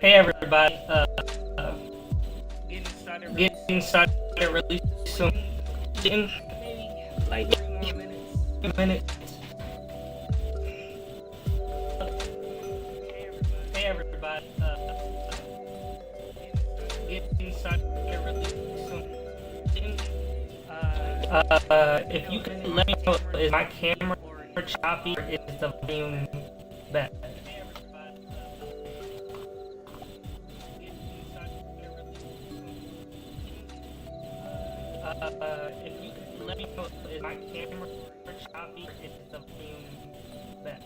Hey everybody, getting started really soon. In like 3 minutes. Hey everybody, getting started really soon. If you can let me know, is my camera choppy or is the volume bad? If you can let me know, is my camera choppy or is the volume bad?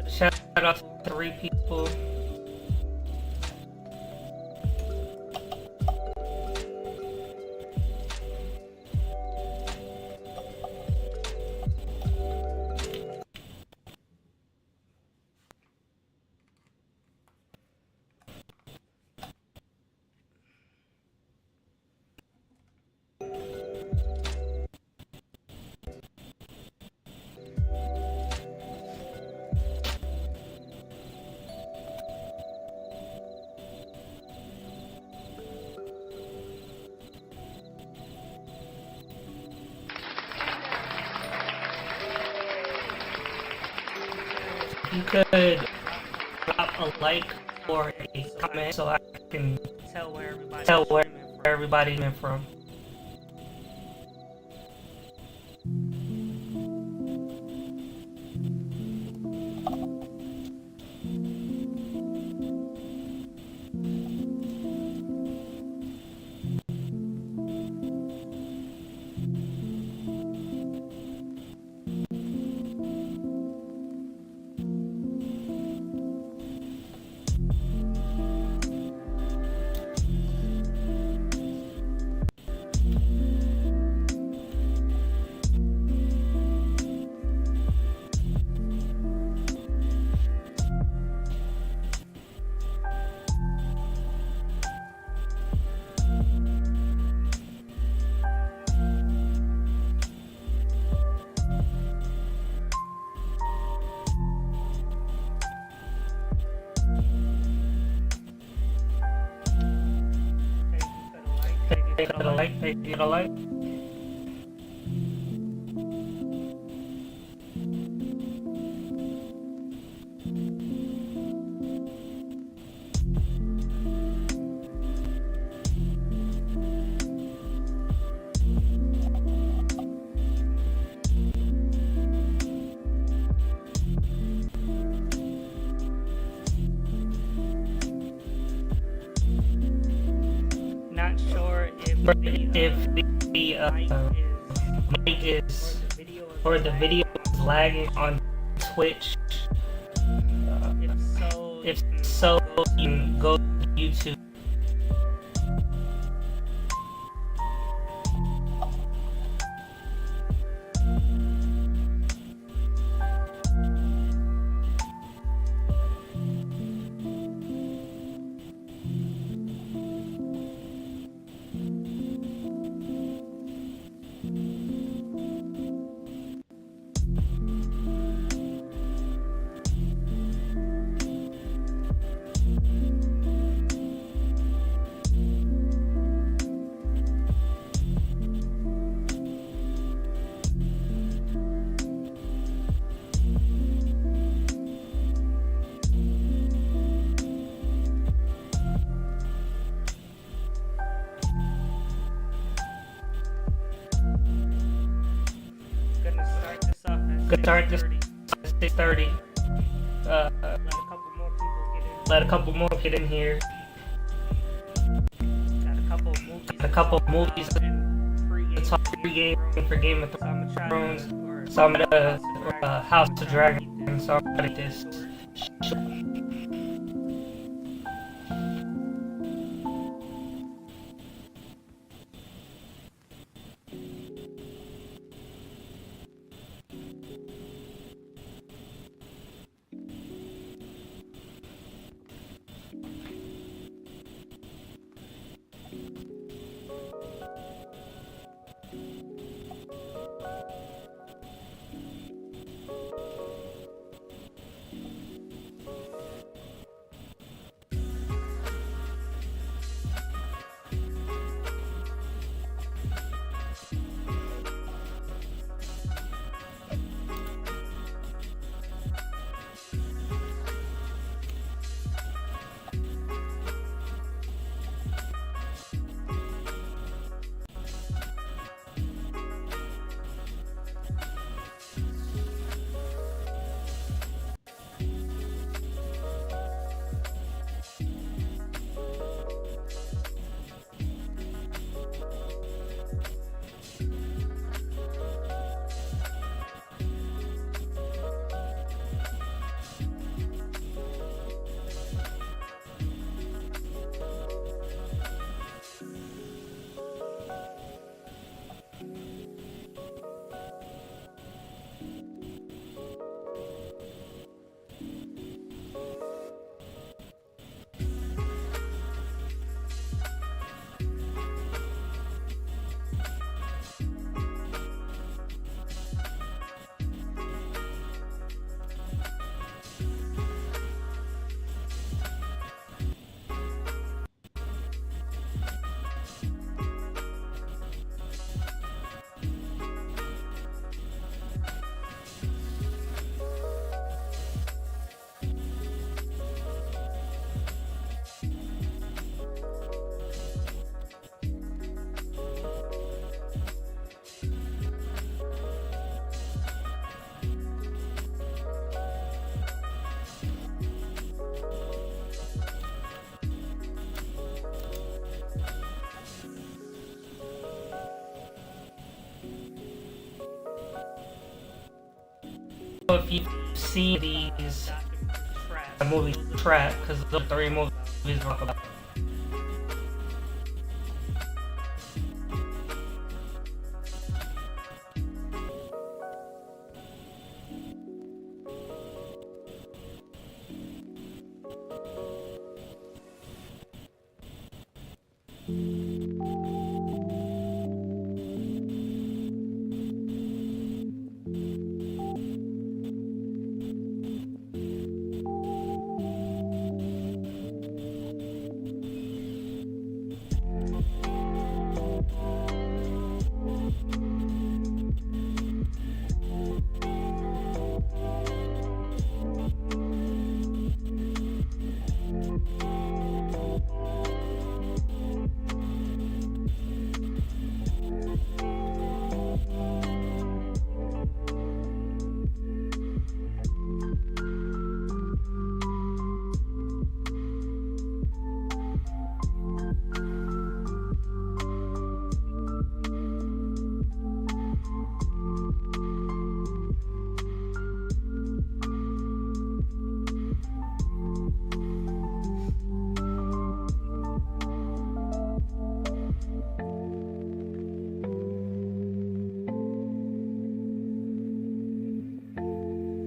Shout out to 3 people. You could drop a like or a comment so I can tell where everybody's in from. Take a like. Not sure if the mic is or the video is lagging on Twitch. If so, you can go to YouTube. Start this at 6:30. Let a couple more get in here. Got a couple movies talk game for Game of Thrones. So I'm at House of Dragons. So I'm gonna this. If you've seen these movies, Trap, because the 3 movies we talk about.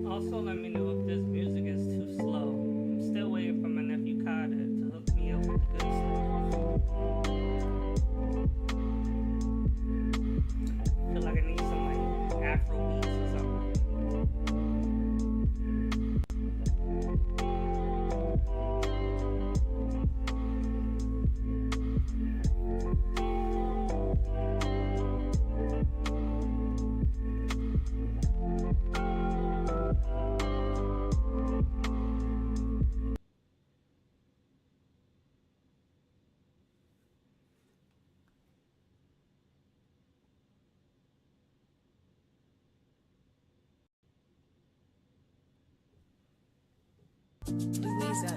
Also, let me know if this music is too slow. I'm still waiting for my nephew Kai to hook me up with the good stuff. I feel like I need some like Afro beats or something. Louisa.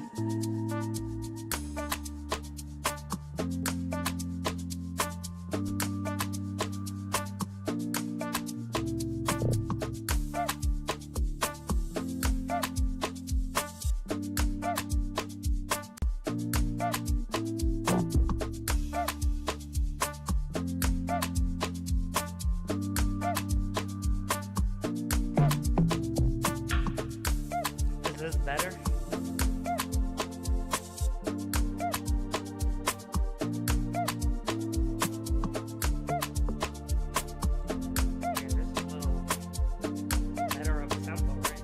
better? Yeah, this is a little better of a tempo, right?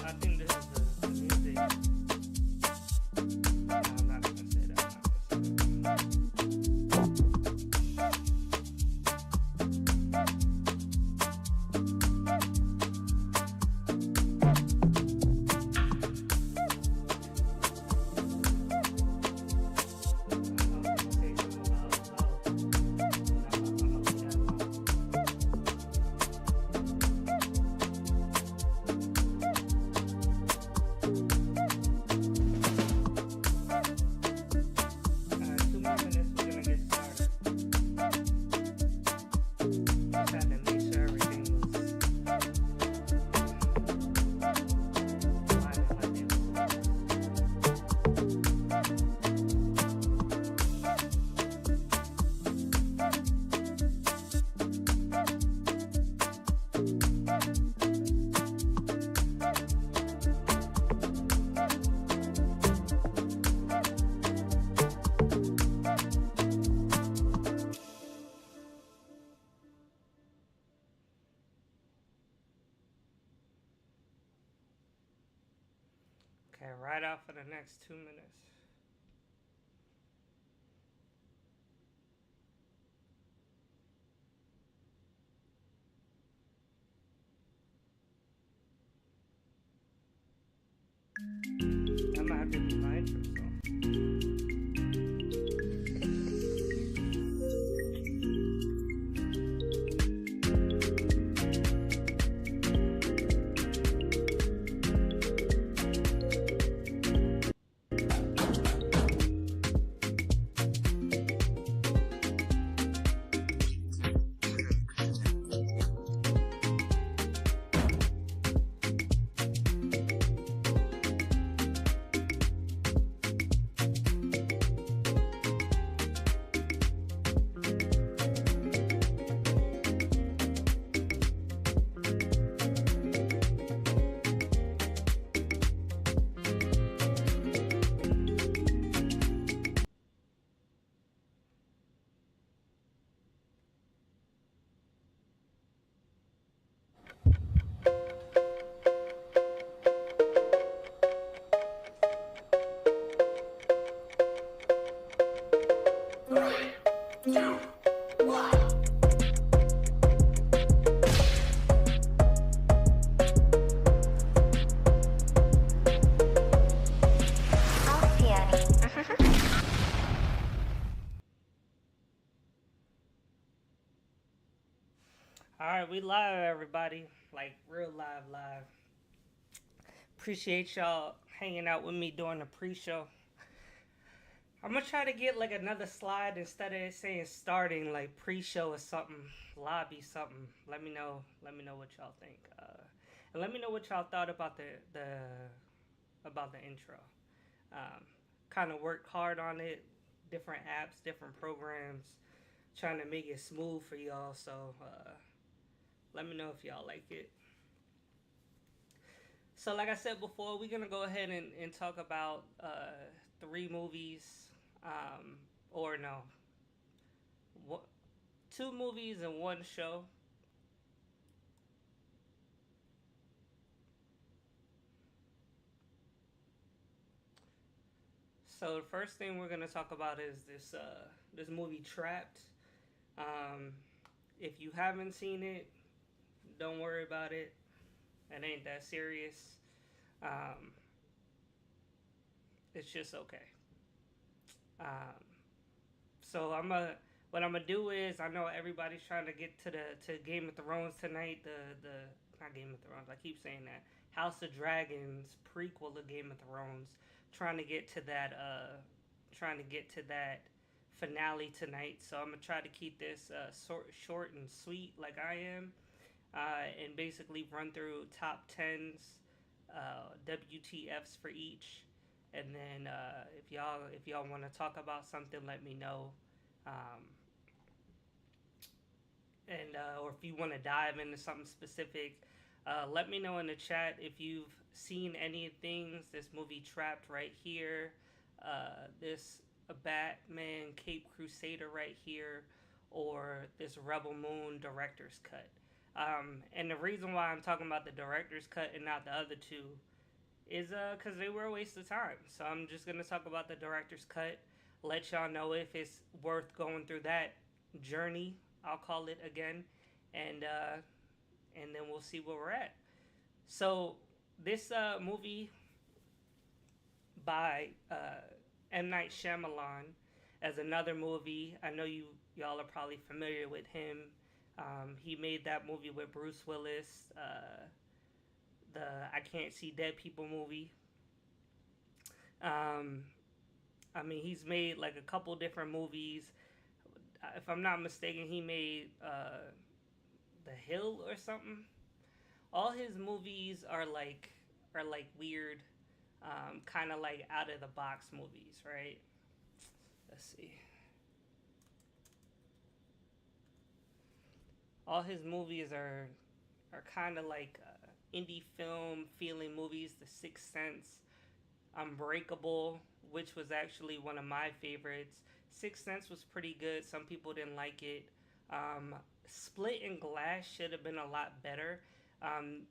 I think this is the music. No, I'm not gonna say that. I'm not gonna say that. I was gonna say something about love, but I'm gonna leave that alone. Two more minutes, we're gonna get started. Just had to make sure everything was lining like it was. Okay, right out for the next 2 minutes. I'm gonna have to do my intro song. All right, we live, everybody. Like real live. Appreciate y'all hanging out with me during the pre-show. I'm gonna try to get like another slide instead of it saying starting, like pre-show or something, lobby something. Let me know. Let me know what y'all think. And let me know what y'all thought about the intro. Um, kind of worked hard on it. Different apps, different programs, trying to make it smooth for y'all. So let me know if y'all like it. So, like I said before, we're gonna go ahead and talk about 3 movies, um, or no, what, 2 movies and 1 show. So, the first thing we're gonna talk about is this movie Trapped. Um, if you haven't seen it, don't worry about it. It ain't that serious. Um, it's just okay. Um, so what I'm gonna do is I know everybody's trying to get to Game of Thrones tonight. The not Game of Thrones. I keep saying that House of Dragons prequel to Game of Thrones. Trying to get to that. Trying to get to that finale tonight. So I'm gonna try to keep this short and sweet like I am. and basically run through top tens, WTFs for each. And then if y'all want to talk about something, let me know. Um, and or if you want to dive into something specific, let me know in the chat if you've seen any things. This movie Trapped right here, this Batman Cape Crusader right here, or this Rebel Moon director's cut. And the reason why I'm talking about the director's cut and not the other two is because they were a waste of time. So I'm just gonna talk about the director's cut. Let y'all know if it's worth going through that journey. I'll call it again, and then we'll see where we're at. So this movie by M Night Shyamalan as another movie. I know y'all are probably familiar with him. He made that movie with Bruce Willis, the I Can't See Dead People movie. Um, I mean, he's made like a couple different movies. If I'm not mistaken, he made The Hill or something. All his movies are like weird, kind of like out of the box movies, right? Let's see. All his movies are kind of like indie film feeling movies. The Sixth Sense, Unbreakable, which was actually one of my favorites. Sixth Sense was pretty good. Some people didn't like it. Um, Split and Glass should have been a lot better.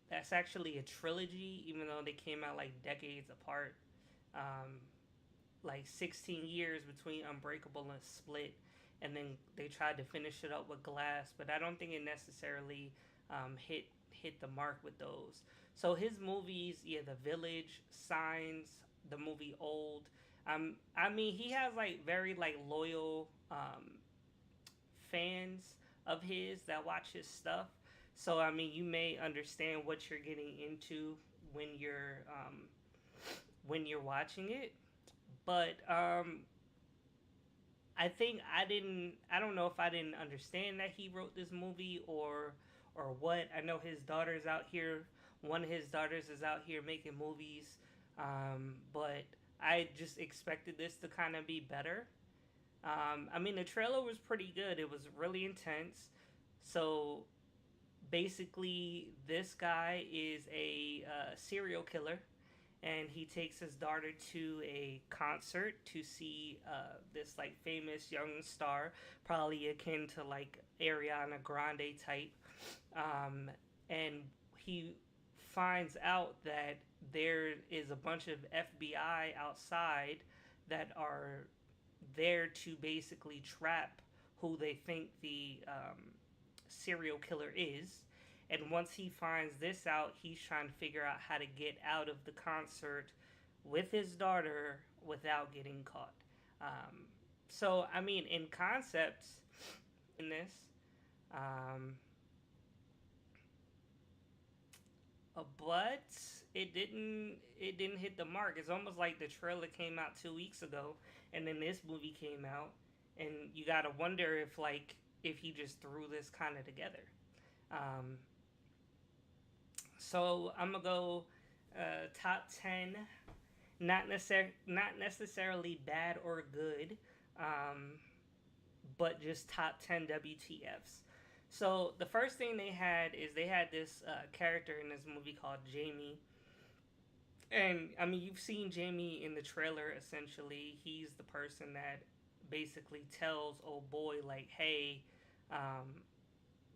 That's actually a trilogy, even though they came out like decades apart. Um, like 16 years between Unbreakable and Split, and then they tried to finish it up with Glass, but I don't think it necessarily hit the mark with those. So his movies, yeah, The Village, Signs, the movie Old. I mean, he has like very like loyal fans of his that watch his stuff. So I mean, you may understand what you're getting into when you're watching it. But I think I didn't. I don't know if I didn't understand that he wrote this movie or what. I know his daughter's out here. One of his daughters is out here making movies, but I just expected this to kind of be better. I mean, the trailer was pretty good. It was really intense. So basically, this guy is a serial killer, and he takes his daughter to a concert to see this like famous young star, probably akin to like Ariana Grande type, and he finds out that there is a bunch of FBI outside that are there to basically trap who they think the serial killer is. And once he finds this out, he's trying to figure out how to get out of the concert with his daughter without getting caught. Um, so, I mean, in concept, in this, um, but it didn't hit the mark. It's almost like the trailer came out 2 weeks ago, and then this movie came out, and you gotta wonder if he just threw this kind of together. Um, so I'm gonna go top 10, not necessarily bad or good, um, but just top 10 WTFs. So the first thing they had this character in this movie called Jamie, and I mean you've seen Jamie in the trailer. Essentially, he's the person that basically tells old boy like, "Hey, um,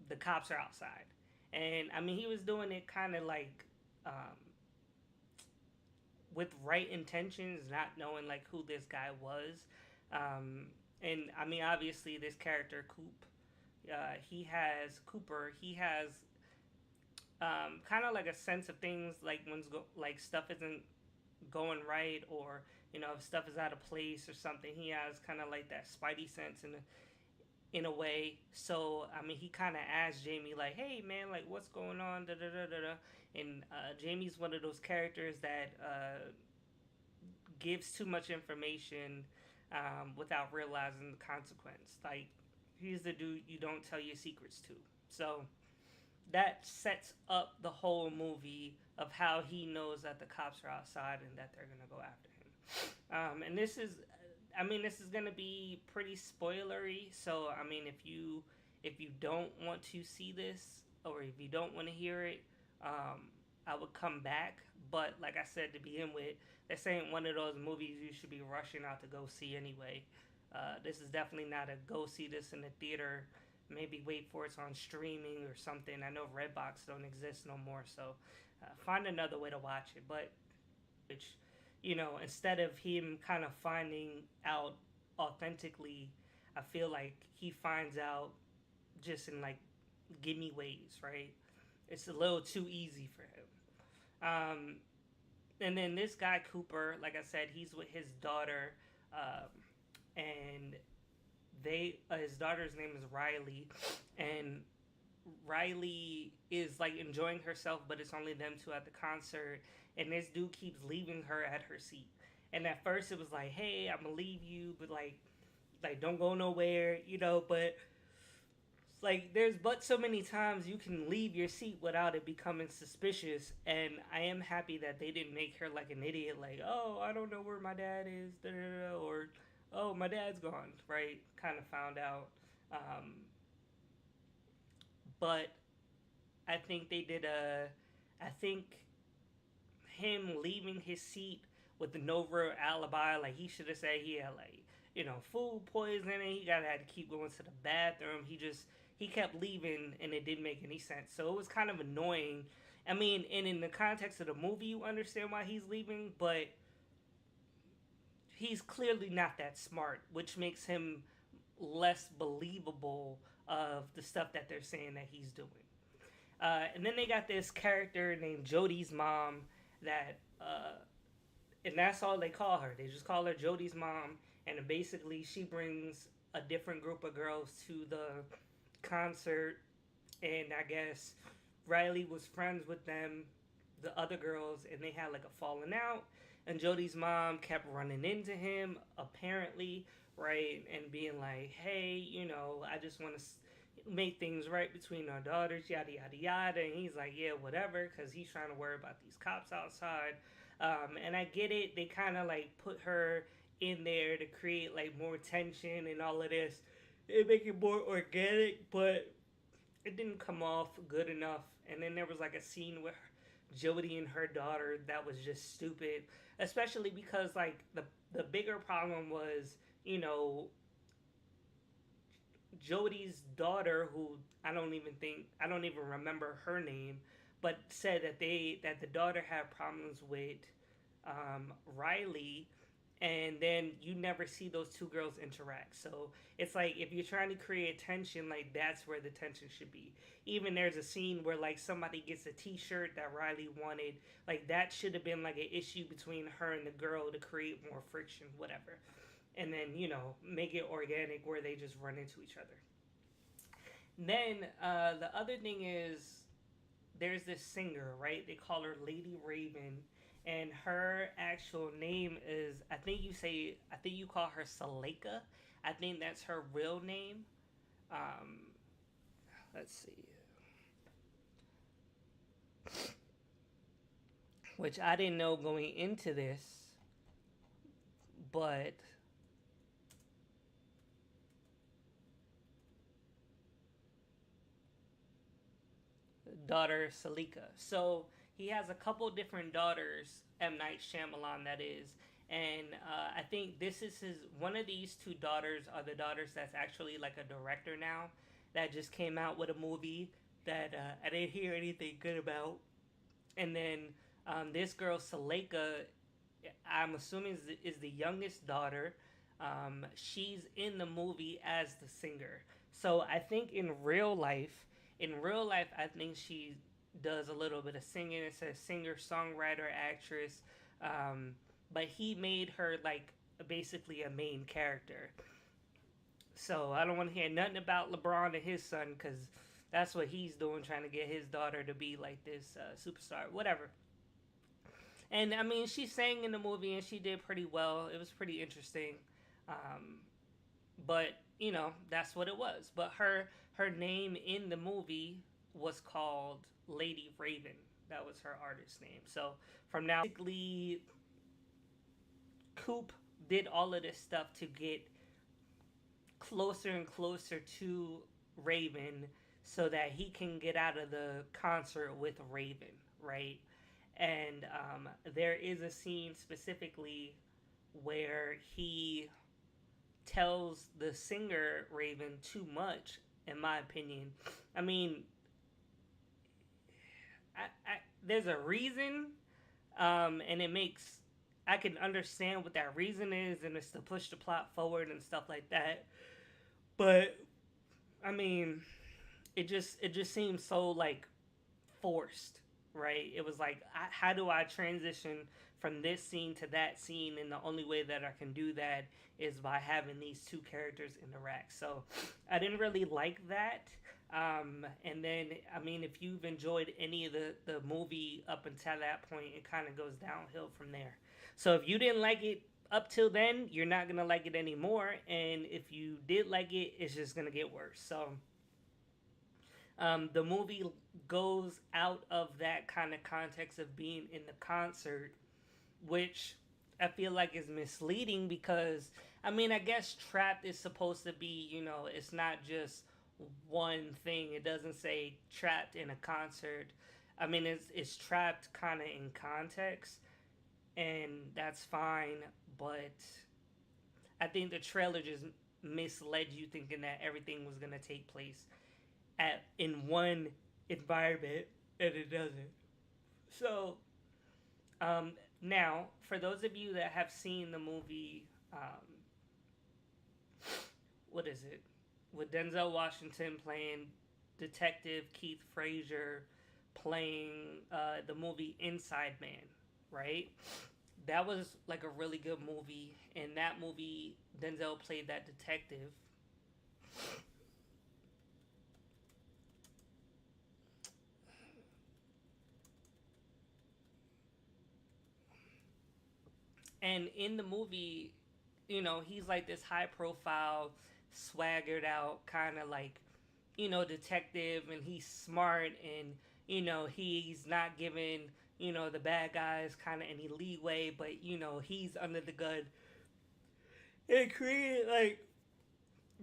the cops are outside," and I mean he was doing it kind of like um, with right intentions, not knowing like who this guy was. Um, and I mean obviously this character Cooper, he has kind of like a sense of things like like stuff isn't going right, or if stuff is out of place or something. He has kind of like that spidey sense in a way. So I mean he kind of asks Jamie like, hey man, like what's going on, da da da da da. And Jamie's one of those characters that gives too much information without realizing the consequence. Like he's the dude you don't tell your secrets to. So that sets up the whole movie of how he knows that the cops are outside and that they're gonna go after him. And this is, I mean, this is gonna be pretty spoilery. So I mean, if you don't want to see this or if you don't want to hear it, I would come back. But like I said to begin with, this ain't one of those movies you should be rushing out to go see anyway. This is definitely not a go see this in the theater. Maybe wait for it's on streaming or something. I know Redbox don't exist no more, so find another way to watch it. But which, instead of him kind of finding out authentically, I feel like he finds out just in like gimme ways, right? It's a little too easy for him. And then this guy Cooper, like I said, he's with his daughter, um, and his daughter's name is Riley, and Riley is like enjoying herself, but it's only them two at the concert, and this dude keeps leaving her at her seat. And at first it was like, hey, I'm gonna leave you, but like don't go nowhere, But like there's but so many times you can leave your seat without it becoming suspicious, and I am happy that they didn't make her like an idiot, like, oh, I don't know where my dad is, da, da, da, or oh, my dad's gone, right? Kind of found out. But I think they did I think him leaving his seat with the no real alibi, like he should have said he had like, food poisoning, he gotta had to keep going to the bathroom. He kept leaving and it didn't make any sense. So it was kind of annoying. I mean, and in the context of the movie you understand why he's leaving, but he's clearly not that smart, which makes him less believable of the stuff that they're saying that he's doing. And then they got this character named Jody's mom that, and that's all they call her. They just call her Jody's mom, and basically she brings a different group of girls to the concert, and I guess Riley was friends with them, the other girls, and they had like a falling out. And Jody's mom kept running into him, apparently, right, and being like, hey, I just want to make things right between our daughters, yada, yada, yada. And he's like, yeah, whatever, because he's trying to worry about these cops outside. And I get it. They kind of like put her in there to create like more tension and all of this. They make it more organic, but it didn't come off good enough. And then there was like a scene with Jody and her daughter that was just stupid, especially because like the bigger problem was, Jody's daughter, who I don't even remember her name, but said that the daughter had problems with Riley, and then you never see those two girls interact. So it's like if you're trying to create tension, like that's where the tension should be. Even there's a scene where like somebody gets a T-shirt that Riley wanted, like that should have been like an issue between her and the girl to create more friction, whatever. And then make it organic where they just run into each other. Then the other thing is there's this singer, right? They call her Lady Raven, and her actual name is I think you call her Saleka. I think that's her real name. Um, let's see, which I didn't know going into this, but daughter Salika. So he has a couple different daughters. M. Night Shyamalan, that is, and I think this is his. One of these two daughters are the daughters that's actually like a director now, that just came out with a movie that I didn't hear anything good about. And then this girl Saleka, I'm assuming is the youngest daughter. She's in the movie as the singer. So I think in real life, I think she does a little bit of singing. It says singer, songwriter, actress. But he made her like basically a main character. So I don't want to hear nothing about LeBron and his son, because that's what he's doing, trying to get his daughter to be like this superstar, whatever. And I mean, she sang in the movie and she did pretty well. It was pretty interesting. Um, but that's what it was. But her name in the movie, was called Lady Raven. That was her artist name. So from now, basically, Coop did all of this stuff to get closer and closer to Raven so that he can get out of the concert with Raven, right? And there is a scene specifically where he tells the singer Raven too much, in my opinion. I mean, there's a reason, and it makes I can understand what that reason is, and it's to push the plot forward and stuff like that. But I mean, it just seems so like forced, right? It was like, how do I transition from this scene to that scene? And the only way that I can do that is by having these two characters interact. So I didn't really like that. And then, I mean, if you've enjoyed any of the movie up until that point, it kind of goes downhill from there. So if you didn't like it up till then, you're not going to like it anymore. And if you did like it, it's just going to get worse. So the movie goes out of that kind of context of being in the concert, which I feel like is misleading because, I mean, I guess trapped is supposed to be, it's not just one thing. It doesn't say trapped in a concert. I mean, it's trapped kind of in context, and that's fine, but I think the trailer just misled you thinking that everything was going to take place in one environment, and it doesn't. So, now, for those of you that have seen the movie, what is it? With Denzel Washington playing Detective Keith Frazier playing the movie Inside Man, right? That was like a really good movie. In that movie, Denzel played that detective. And in the movie, he's like this high profile, swaggered out kind of like, detective, and he's smart, and, he's not giving, the bad guys kind of any leeway, but, he's under the gun. It created like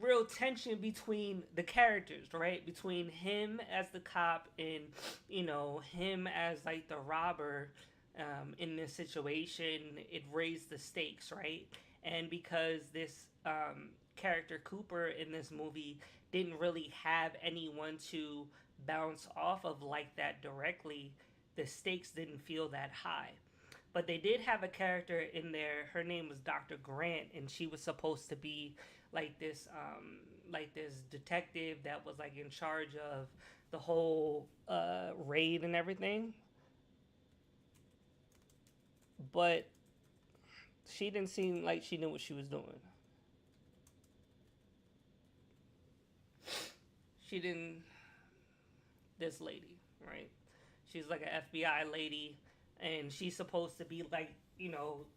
real tension between the characters, right? Between him as the cop and, him as like the robber in this situation. It raised the stakes, right? And because this character Cooper in this movie didn't really have anyone to bounce off of like that directly, the stakes didn't feel that high. But they did have a character in there. Her name was Dr. Grant, and she was supposed to be like this detective that was like in charge of the whole raid and everything. But she didn't seem like she knew what she was doing. She didn't. This lady, right? She's like an FBI lady, and she's supposed to be like,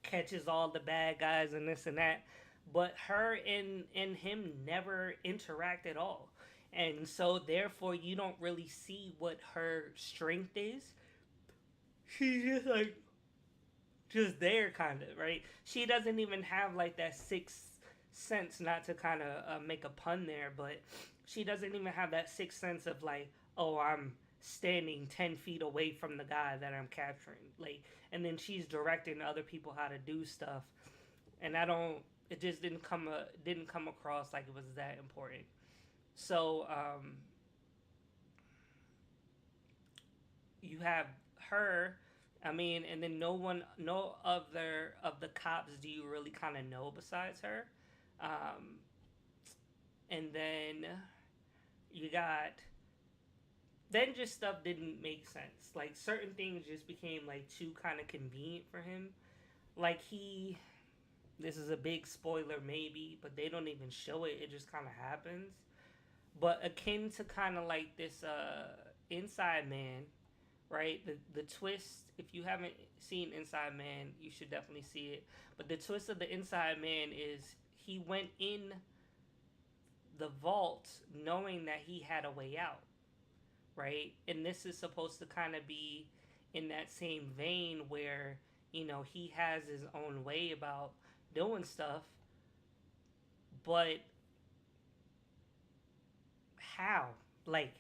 catches all the bad guys and this and that. But her and him never interact at all. And so therefore you don't really see what her strength is. She's just like just there kind of, right? She doesn't even have like that sixth sense, not to kind of make a pun there, but she doesn't even have that sixth sense of like, oh, I'm standing 10 feet away from the guy that I'm capturing, like, and then she's directing other people how to do stuff, and I don't it just didn't come across like it was that important. So you have her, I mean, and then no other of the cops do you really kind of know besides her. um, and then you got then just stuff didn't make sense. Like certain things just became like too kind of convenient for him. Like this is a big spoiler maybe, but they don't even show it. It just kind of happens. But akin to kind of like this Inside Man, right? The twist, if you haven't seen Inside Man, you should definitely see it. But the twist of the Inside Man is he went in the vault knowing that he had a way out, right? And this is supposed to kind of be in that same vein where, he has his own way about doing stuff, but how? Like,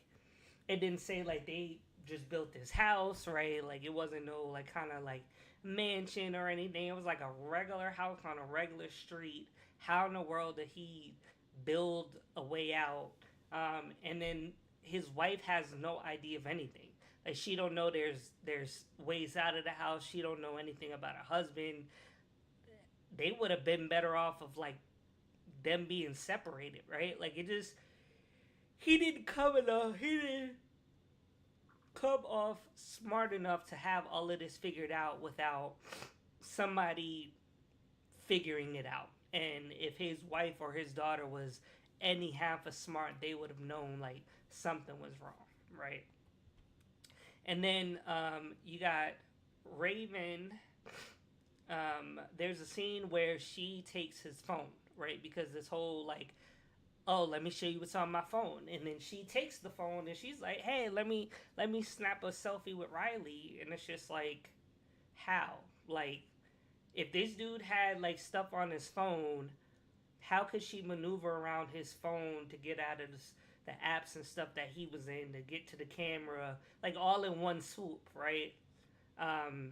it didn't say like they just built this house, right? Like, it wasn't no like kind of like mansion or anything. It was like a regular house on a regular street. How in the world did he build a way out? And then his wife has no idea of anything. Like, she don't know there's ways out of the house. She don't know anything about her husband. They would have been better off of like them being separated, right? Like, it just, he didn't come enough. He didn't come off smart enough to have all of this figured out without somebody figuring it out. And if his wife or his daughter was any half as smart, they would have known like something was wrong, right? And then you got Raven. There's a scene where she takes his phone, right? Because this whole like, oh, let me show you what's on my phone, and then she takes the phone and she's like, hey, let me snap a selfie with Riley, and it's just like, how? Like, if this dude had like stuff on his phone, how could she maneuver around his phone to get out of the apps and stuff that he was in to get to the camera, like all in one swoop, right? Um,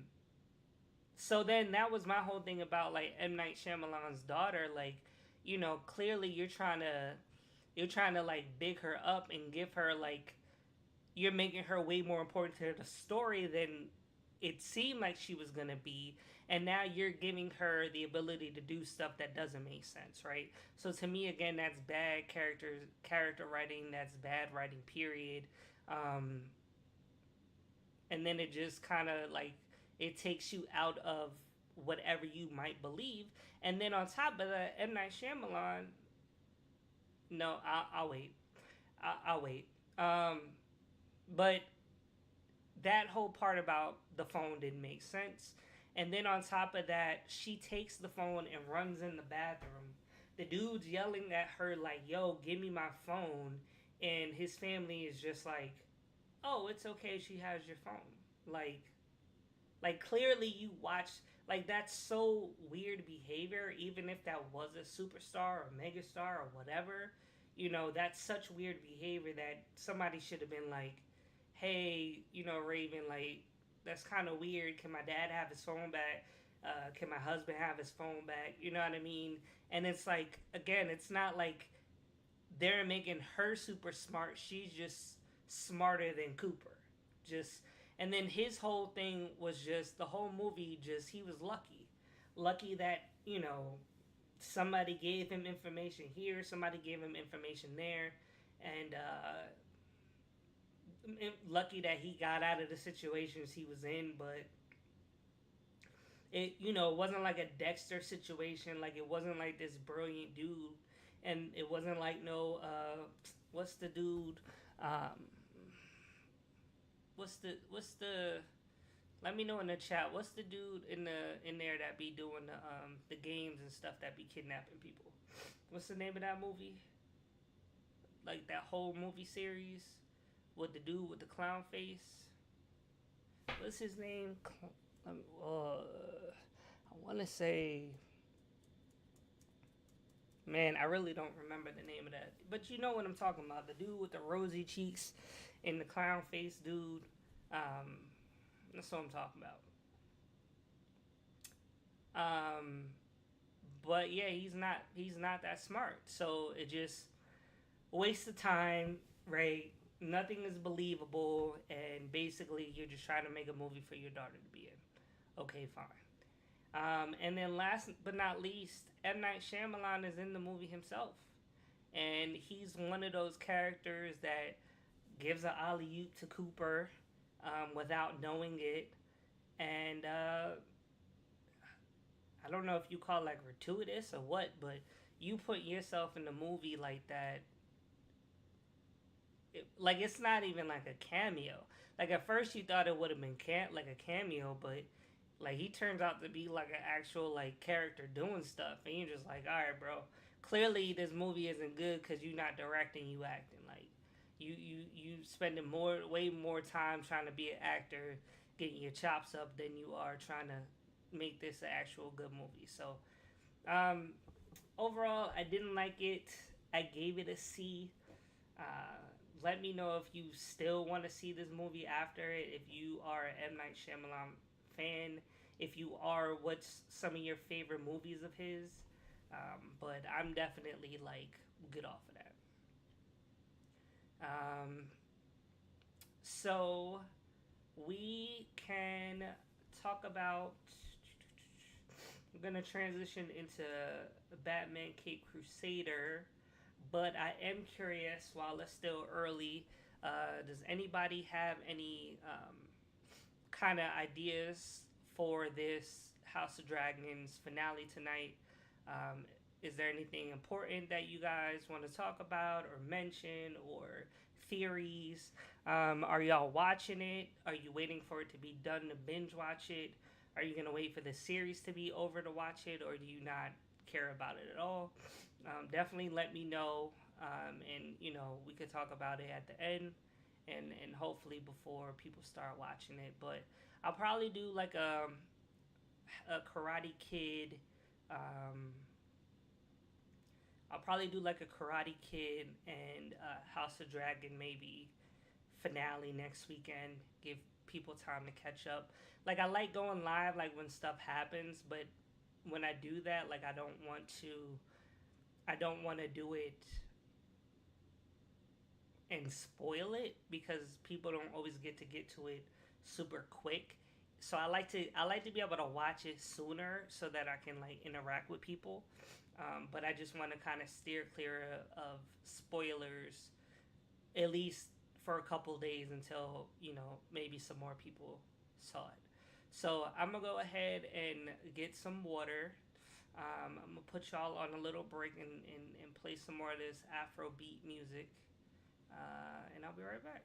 so then that was my whole thing about like M Night Shyamalan's daughter. Like, clearly you're trying to like big her up and give her like, you're making her way more important to the story than it seemed like she was gonna be, and now you're giving her the ability to do stuff that doesn't make sense, right? So to me, again, that's bad character writing. That's bad writing. Period. Um, and then it just kind of like, it takes you out of whatever you might believe. And then on top of that, M Night Shyamalan. No, I'll wait. I'll wait. But that whole part about the phone didn't make sense. And then on top of that, she takes the phone and runs in the bathroom. The dude's yelling at her like, "Yo, give me my phone," and his family is just like, "Oh, it's okay. She has your phone." Like, clearly you watch. Like, that's so weird behavior. Even if that was a superstar or megastar or whatever, that's such weird behavior that somebody should have been like, hey, Raven, like, that's kind of weird. Can my dad have his phone back? Can my husband have his phone back? You know what I mean? And it's like, again, it's not like they're making her super smart. She's just smarter than Cooper. Just, and then his whole thing was just the whole movie. Just, he was lucky that somebody gave him information here, somebody gave him information there, and lucky that he got out of the situations he was in. But it wasn't like a Dexter situation. Like, it wasn't like this brilliant dude, and it wasn't like no what's the dude, um what's the let me know in the chat, what's the dude in there that be doing the games and stuff that be kidnapping people? What's the name of that movie? Like, that whole movie series with the dude with the clown face. What's his name? I want to say, man, I really don't remember the name of that. But you know what I'm talking about. The dude with the rosy cheeks and the clown face dude. Um, that's what I'm talking about. But yeah, he's not that smart. So it just waste of time, right? Nothing is believable, and basically you're just trying to make a movie for your daughter to be in. Okay, fine. And then last but not least, M. Night Shyamalan is in the movie himself. And he's one of those characters that gives an alley oop to Cooper without knowing it. And I don't know if you call it like gratuitous or what, but you put yourself in the movie like that. Like, it's not even like a cameo. Like, at first you thought it would have been like a cameo, but like, he turns out to be like an actual like character doing stuff, and you're just like, all right, bro. Clearly, this movie isn't good because you're not directing, you acting. Like, You spending way more time trying to be an actor, getting your chops up than you are trying to make this an actual good movie. So um, overall, I didn't like it. I gave it a C. Uh, Let me know if you still want to see this movie after it. If you are an M Night Shyamalan fan, if you are, what's some of your favorite movies of his? But I'm definitely like good off of that. Um, so we can talk about. We're gonna transition into Batman Cape Crusader, but I am curious while it's still early. Does anybody have any kind of ideas for this House of Dragons finale tonight? Um, is there anything important that you guys want to talk about or mention or theories? Are y'all watching it? Are you waiting for it to be done to binge watch it? Are you going to wait for the series to be over to watch it, or do you not care about it at all? Definitely let me know, and we could talk about it at the end, and hopefully before people start watching it. But I'll probably do like a Karate Kid. Um, I'll probably do like a Karate Kid and House of Dragon maybe finale next weekend. Give people time to catch up. Like I like going live like when stuff happens, but when I do that, like I don't want to do it and spoil it because people don't always get to it super quick. So I like to be able to watch it sooner so that I can like interact with people. But I just want to kind of steer clear of spoilers, at least for a couple days until maybe some more people saw it. So I'm gonna go ahead and get some water. I'm gonna put y'all on a little break and play some more of this Afro beat music, and I'll be right back.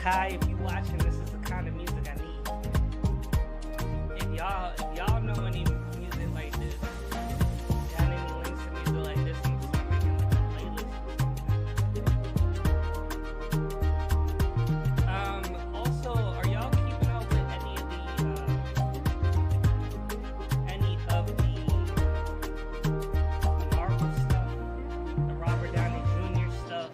Kai, if you watching, this is the kind of music I need. If y'all know any music like this, got any links to music like this, and start making like a playlist. Also, are y'all keeping up with any of the Marvel stuff, the Robert Downey Jr. stuff,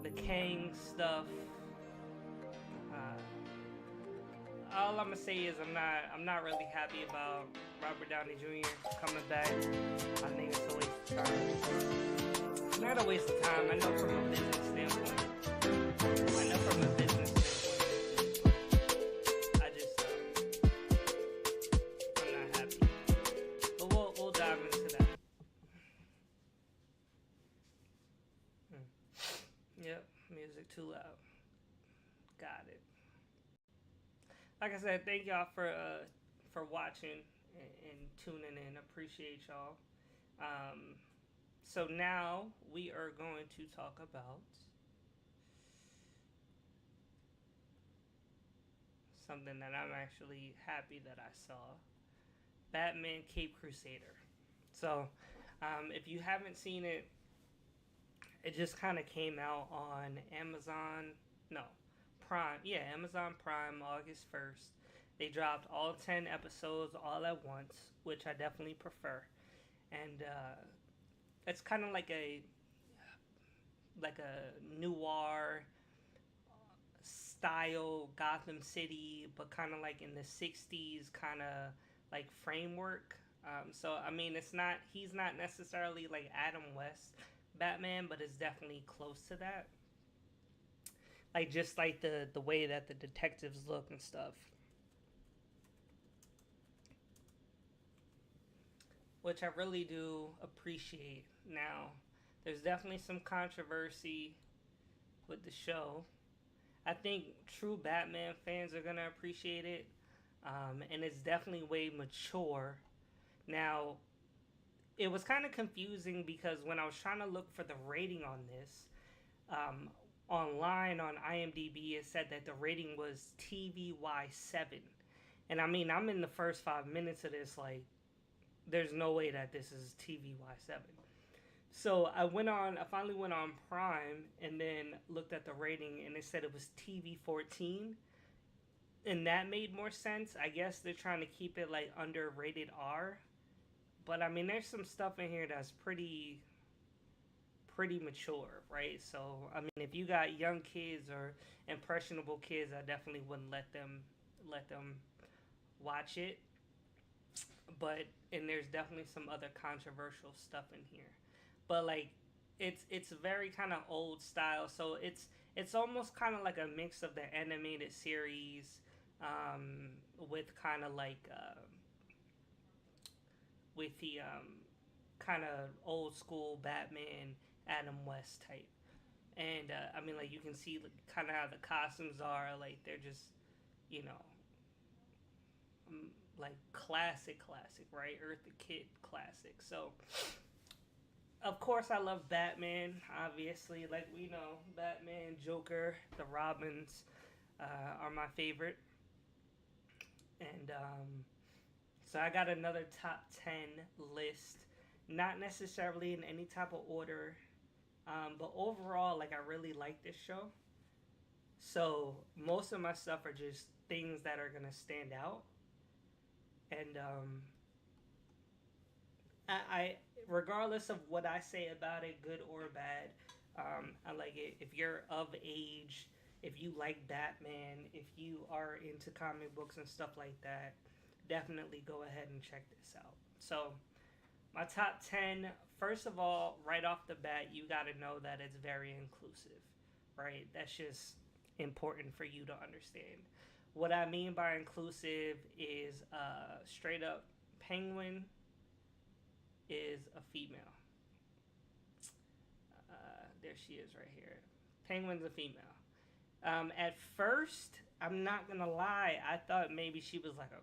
the Kang stuff? All I'm gonna say is I'm not really happy about Robert Downey Jr. coming back. I think it's a waste of time. Not a waste of time. I know from a business standpoint. I just I'm not happy. But we'll dive into that. Yep, music too loud. Got it. Like I said, thank y'all for watching and tuning in. Appreciate y'all. So now we are going to talk about something that I'm actually happy that I saw. Batman Cape Crusader. So if you haven't seen it, it just kind of came out on Amazon. No, Prime. Yeah, Amazon Prime, August 1st. They dropped all 10 episodes all at once, which I definitely prefer. And it's kind of like a noir style Gotham City, but kind of like in the 60s kind of like framework. So I mean, he's not necessarily like Adam West Batman, but it's definitely close to that. Like just like the way that the detectives look and stuff, which I really do appreciate. Now, there's definitely some controversy with the show. I think true Batman fans are gonna appreciate it, and it's definitely way mature. Now, it was kind of confusing because when I was trying to look for the rating on this, online on IMDb, it said that the rating was TVY 7. And I mean, I'm in the first 5 minutes of this, like, there's no way that this is TVY 7. So I finally went on Prime and then looked at the rating, and it said it was TV 14. And that made more sense. I guess they're trying to keep it like under rated R. But I mean, there's some stuff in here that's pretty mature, right? So I mean, if you got young kids or impressionable kids, I definitely wouldn't let them watch it. But and there's definitely some other controversial stuff in here. But like it's very kind of old style, so it's almost kind of like a mix of the animated series, with kind of like with the kind of old school Batman Adam West type. And I mean, like you can see kind of how the costumes are, like they're just, you know, like classic, right? Eartha Kitt classic. So, of course, I love Batman. Obviously, like we know, Batman, Joker, the Robins are my favorite. And so I got another top 10 list. Not necessarily in any type of order, but overall, like I really like this show. So most of my stuff are just things that are gonna stand out. And I regardless of what I say about it, good or bad, I like it. If you're of age, if you like Batman, if you are into comic books and stuff like that, definitely go ahead and check this out. So, my top 10, first of all, right off the bat, you got to know that it's very inclusive, right? That's just important for you to understand. What I mean by inclusive is straight up Penguin is a female. There she is right here. Penguin's a female. At first, I'm not gonna lie, I thought maybe she was like a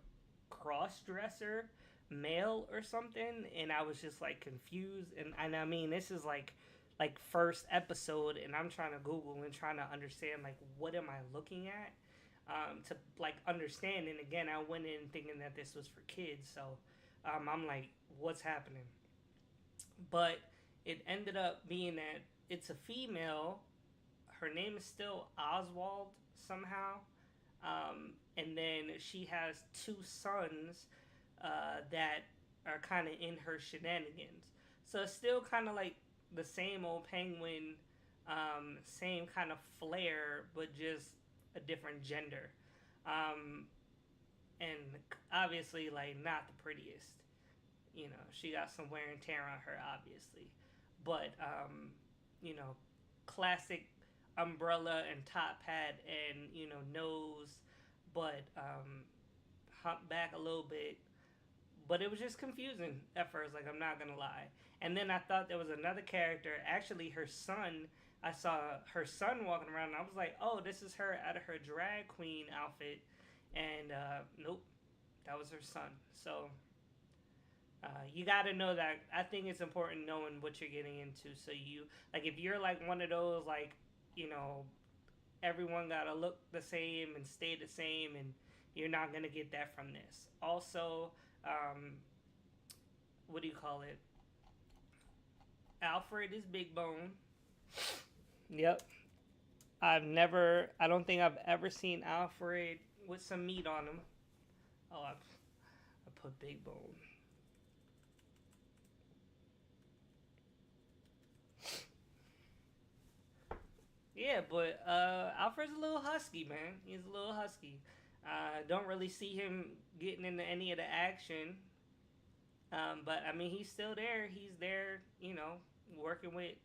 cross dresser male or something, and I was just like confused. And I mean, this is like like first episode, and I'm trying to Google and trying to understand like what am I looking at, to like understand. And again, I went in thinking that this was for kids, so I'm like, what's happening? But it ended up being that it's a female. Her name is still Oswald somehow, and then she has two sons that are kind of in her shenanigans. So it's still kind of like the same old penguin, same kind of flair, but just a different gender. Um, and obviously, like, not the prettiest. You know, she got some wear and tear on her, obviously. But, you know, classic umbrella and top hat and, you know, nose, but humped back a little bit. But it was just confusing at first, like, I'm not gonna lie. And then I thought there was another character, actually her son. I saw her son walking around, and I was like, oh, this is her out of her drag queen outfit. And nope, that was her son. So you got to know that. I think it's important knowing what you're getting into. So you, like, if you're like one of those, like, you know, everyone got to look the same and stay the same, and you're not going to get that from this. Also, what do you call it? Alfred is big bone. Yep. I don't think I've ever seen Alfred with some meat on him. Oh, I put big bone. Yeah, but Alfred's a little husky, man. He's a little husky. Don't really see him getting into any of the action. But I mean, he's still there. He's there, you know, working with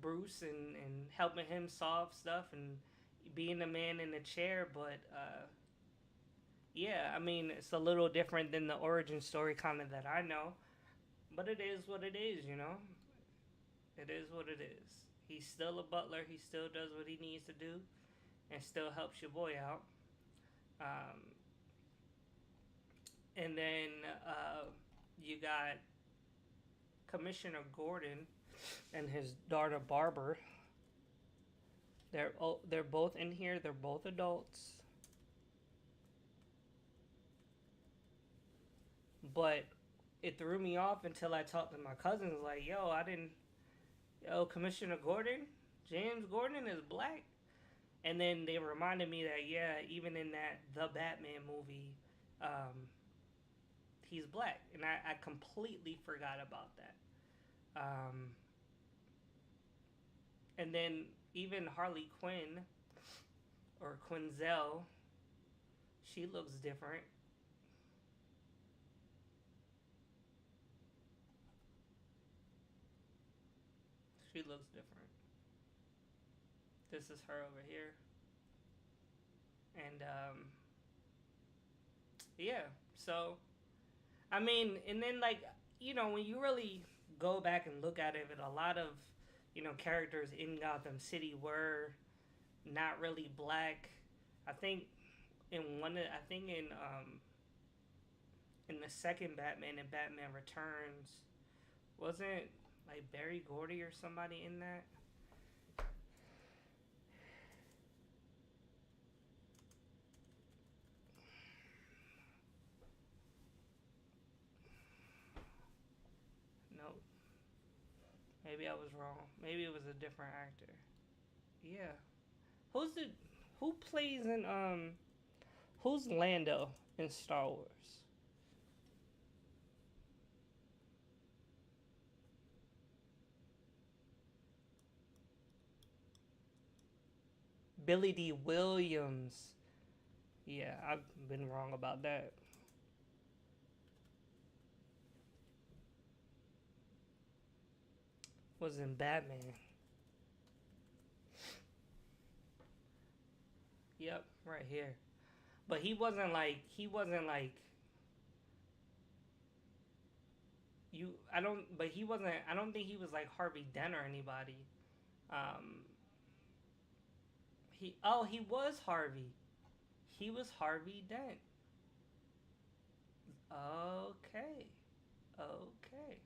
Bruce and helping him solve stuff and being the man in the chair. But yeah, I mean, it's a little different than the origin story kind of that I know. But it is what it is, you know? It is what it is. He's still a butler. He still does what he needs to do and still helps your boy out. Um, and then you got Commissioner Gordon and his daughter Barbara. They're both in here. They're both adults. But it threw me off until I talked to my cousins. Like, yo, I didn't. Yo, Commissioner Gordon, James Gordon is black. And then they reminded me that yeah, even in that the Batman movie, um, he's black, and I completely forgot about that. Um, and then even Harley Quinn or Quinzel, she looks different. She looks different. This is her over here, and yeah. So I mean, and then like you know when you really go back and look at it, a lot of you know characters in Gotham City were not really black. I think I think in the second Batman and Batman Returns, wasn't like Barry Gordy or somebody in that? No, maybe I was wrong. Maybe it was a different actor. Yeah, who's the who plays in who's Lando in Star Wars? Billy D. Williams. Yeah, I've been wrong about that. Was in Batman. Yep, right here. But he wasn't like you. I don't. But he wasn't. I don't think he was like Harvey Dent or anybody. Um, he was Harvey. He was Harvey Dent. Okay. Okay.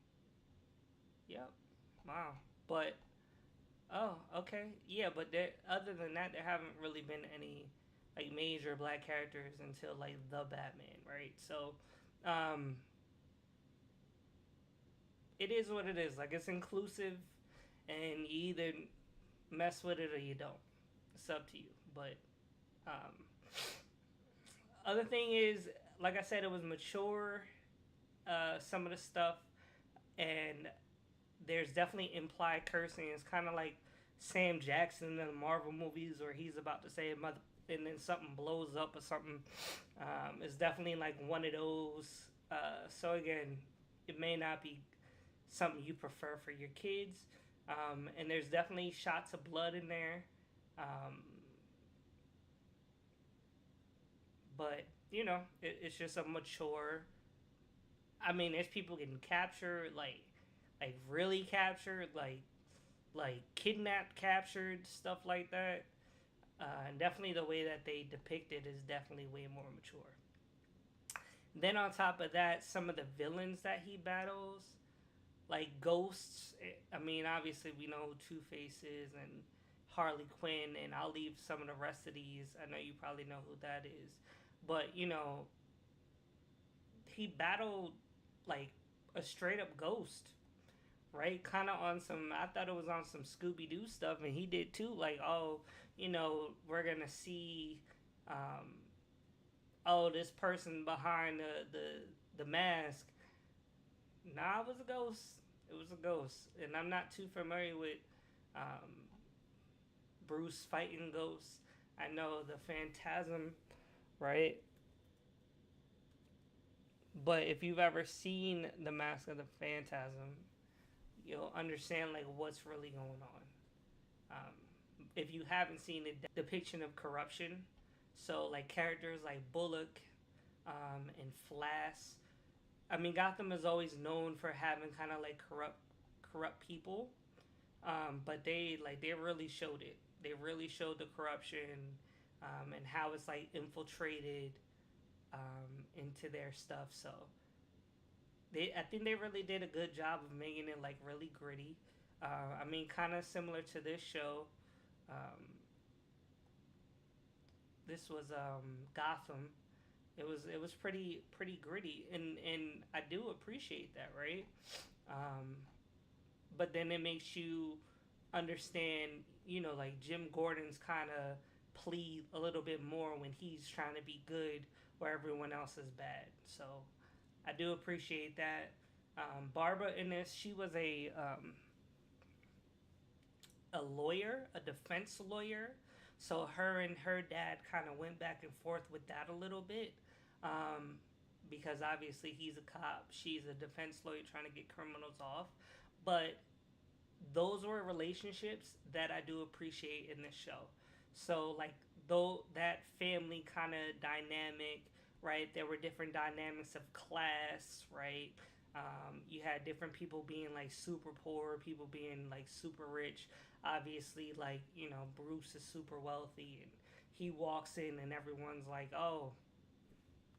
Yep. Wow. But Oh, okay. Yeah, but there, other than that, there haven't really been any like major black characters until like the Batman, right? So, um, it is what it is. Like it's inclusive, and you either mess with it or you don't. It's up to you. But um, other thing is, like I said, it was mature. Some of the stuff, and there's definitely implied cursing. It's kind of like Sam Jackson in the Marvel movies, where he's about to say mother, and then something blows up or something. It's definitely like one of those. So again, it may not be something you prefer for your kids. And there's definitely shots of blood in there. Um, but it's just a mature. I mean, there's people getting captured, like really captured, like kidnapped, captured, stuff like that. And definitely the way that they depict it is definitely way more mature. Then on top of that, some of the villains that he battles, like ghosts. I mean, obviously we know who Two Face is and Harley Quinn, and I'll leave some of the rest of these. I know you probably know who that is, but he battled like a straight up ghost, right? Kind of on some. I thought it was on some Scooby Doo stuff, and he did too. Like, oh, we're gonna see, um, oh, this person behind the mask. Nah, it was a ghost. It was a ghost, and I'm not too familiar with um, Bruce fighting ghosts. I know the Phantasm, right? But if you've ever seen the Mask of the Phantasm, you'll understand like what's really going on. If you haven't seen it, depiction of corruption, so like characters like Bullock and Flash. I mean, Gotham is always known for having kind of like corrupt people, but they really showed it. They really showed the corruption and how it's like infiltrated into their stuff. So I think they really did a good job of making it like really gritty. I mean, kind of similar to this show. Um, this was Gotham. It was pretty gritty, and I do appreciate that, right? Um, but then it makes you understand, like Jim Gordon's kind of plea a little bit more when he's trying to be good where everyone else is bad. So I do appreciate that. Barbara in this, she was a lawyer, a defense lawyer. So her and her dad kind of went back and forth with that a little bit. Um, because obviously he's a cop, she's a defense lawyer trying to get criminals off. But those were relationships that I do appreciate in this show. So like though that family kind of dynamic, right? There were different dynamics of class, right? You had different people being like super poor, people being like super rich. Obviously, like Bruce is super wealthy, and he walks in, and everyone's like, "Oh,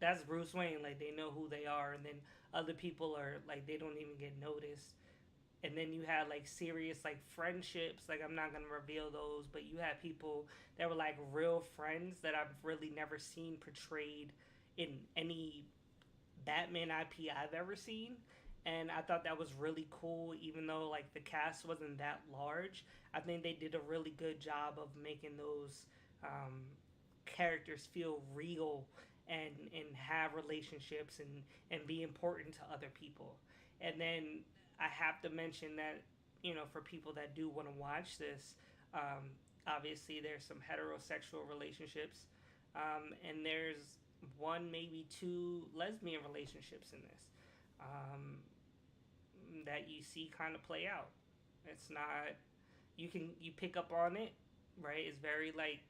that's Bruce Wayne." Like they know who they are, and then other people are like they don't even get noticed. And then you had like serious like friendships, like I'm not gonna reveal those, but you had people that were like real friends that I've really never seen portrayed in any Batman IP I've ever seen. And I thought that was really cool, even though like the cast wasn't that large. I think they did a really good job of making those characters feel real and have relationships and be important to other people. And then I have to mention that for people that do want to watch this, obviously there's some heterosexual relationships, and there's one maybe two lesbian relationships in this that you see kind of play out. It's not you pick up on it, right? It's very like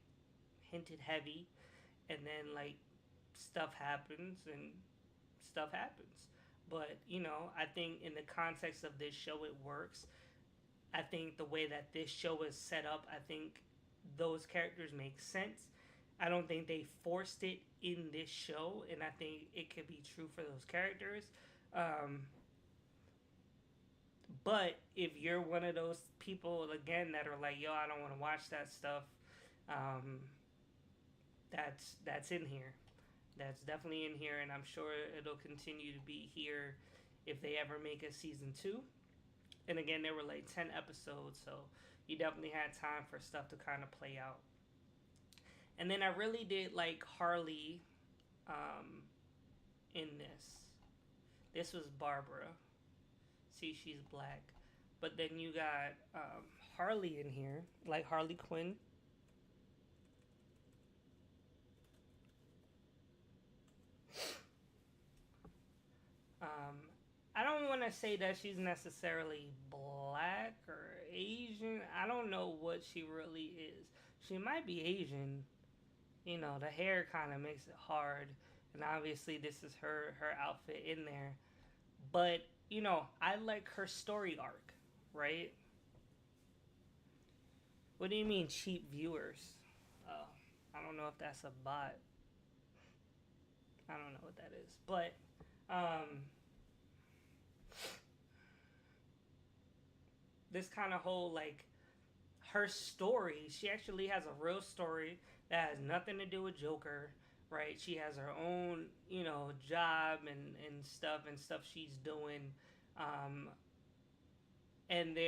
hinted heavy, and then like stuff happens and stuff happens. But I think in the context of this show, it works. I think the way that this show is set up, I think those characters make sense. I don't think they forced it in this show, and I think it could be true for those characters. Um, But if you're one of those people again that are like, yo, I don't want to watch that stuff, um, that's in here. That's definitely in here, and I'm sure it'll continue to be here if they ever make a season two. And again, there were like 10 episodes, so you definitely had time for stuff to kind of play out. And then I really did like Harley um, in this. This was Barbara. See, she's black. But then you got Harley in here, like Harley Quinn. Um, I don't want to say that she's necessarily black or Asian. I don't know what she really is. She might be Asian. You know, the hair kind of makes it hard, and obviously this is her outfit in there. But you know, I like her story arc, right? What do you mean cheap viewers? Oh, I don't know if that's a bot. I don't know what that is, but this kind of whole like her story. She actually has a real story that has nothing to do with Joker, right? She has her own, you know, job and stuff she's doing, um, and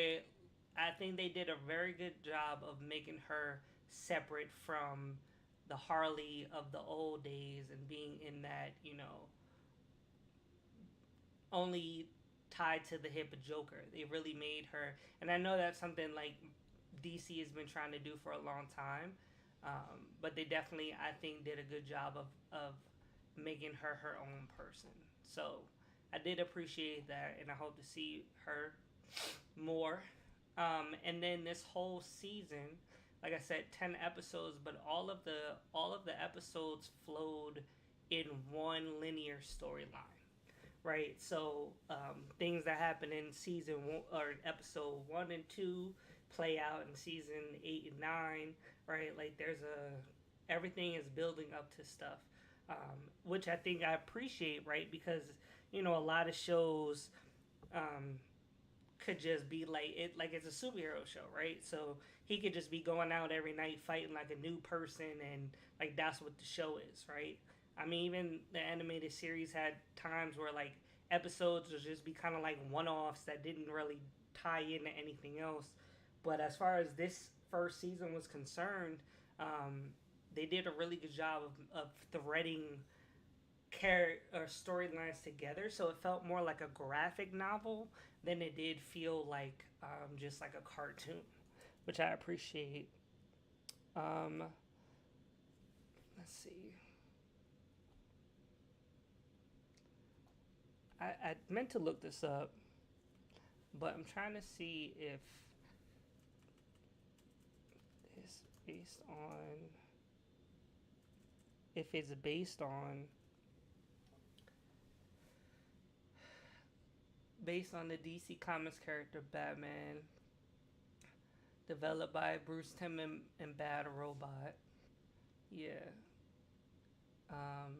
I think they did a very good job of making her separate from the Harley of the old days and being in that, you know, only tied to the hip of Joker. They really made her, and I know that's something like DC has been trying to do for a long time, but they definitely, I think, did a good job of making her her own person. So I did appreciate that, and I hope to see her more. And then this whole season, like I said, 10 episodes, but all of the episodes flowed in one linear storyline, right? So things that happen in season one or episode 1 and 2 play out in season 8 and 9, right? Like there's a everything is building up to stuff, which I think I appreciate, right? Because you know a lot of shows um, could just be like it's a superhero show, right? So he could just be going out every night fighting like a new person, and like that's what the show is, right? I mean, even the animated series had times where like episodes would just be kind of like one-offs that didn't really tie into anything else. But as far as this first season was concerned, um, they did a really good job of threading or storylines together, so it felt more like a graphic novel than it did feel like just like a cartoon, which I appreciate. Um, let's see. I meant to look this up, but I'm trying to see if it's based on if it's based on the DC Comics character Batman, developed by Bruce Timm and Bad Robot. Yeah. Um,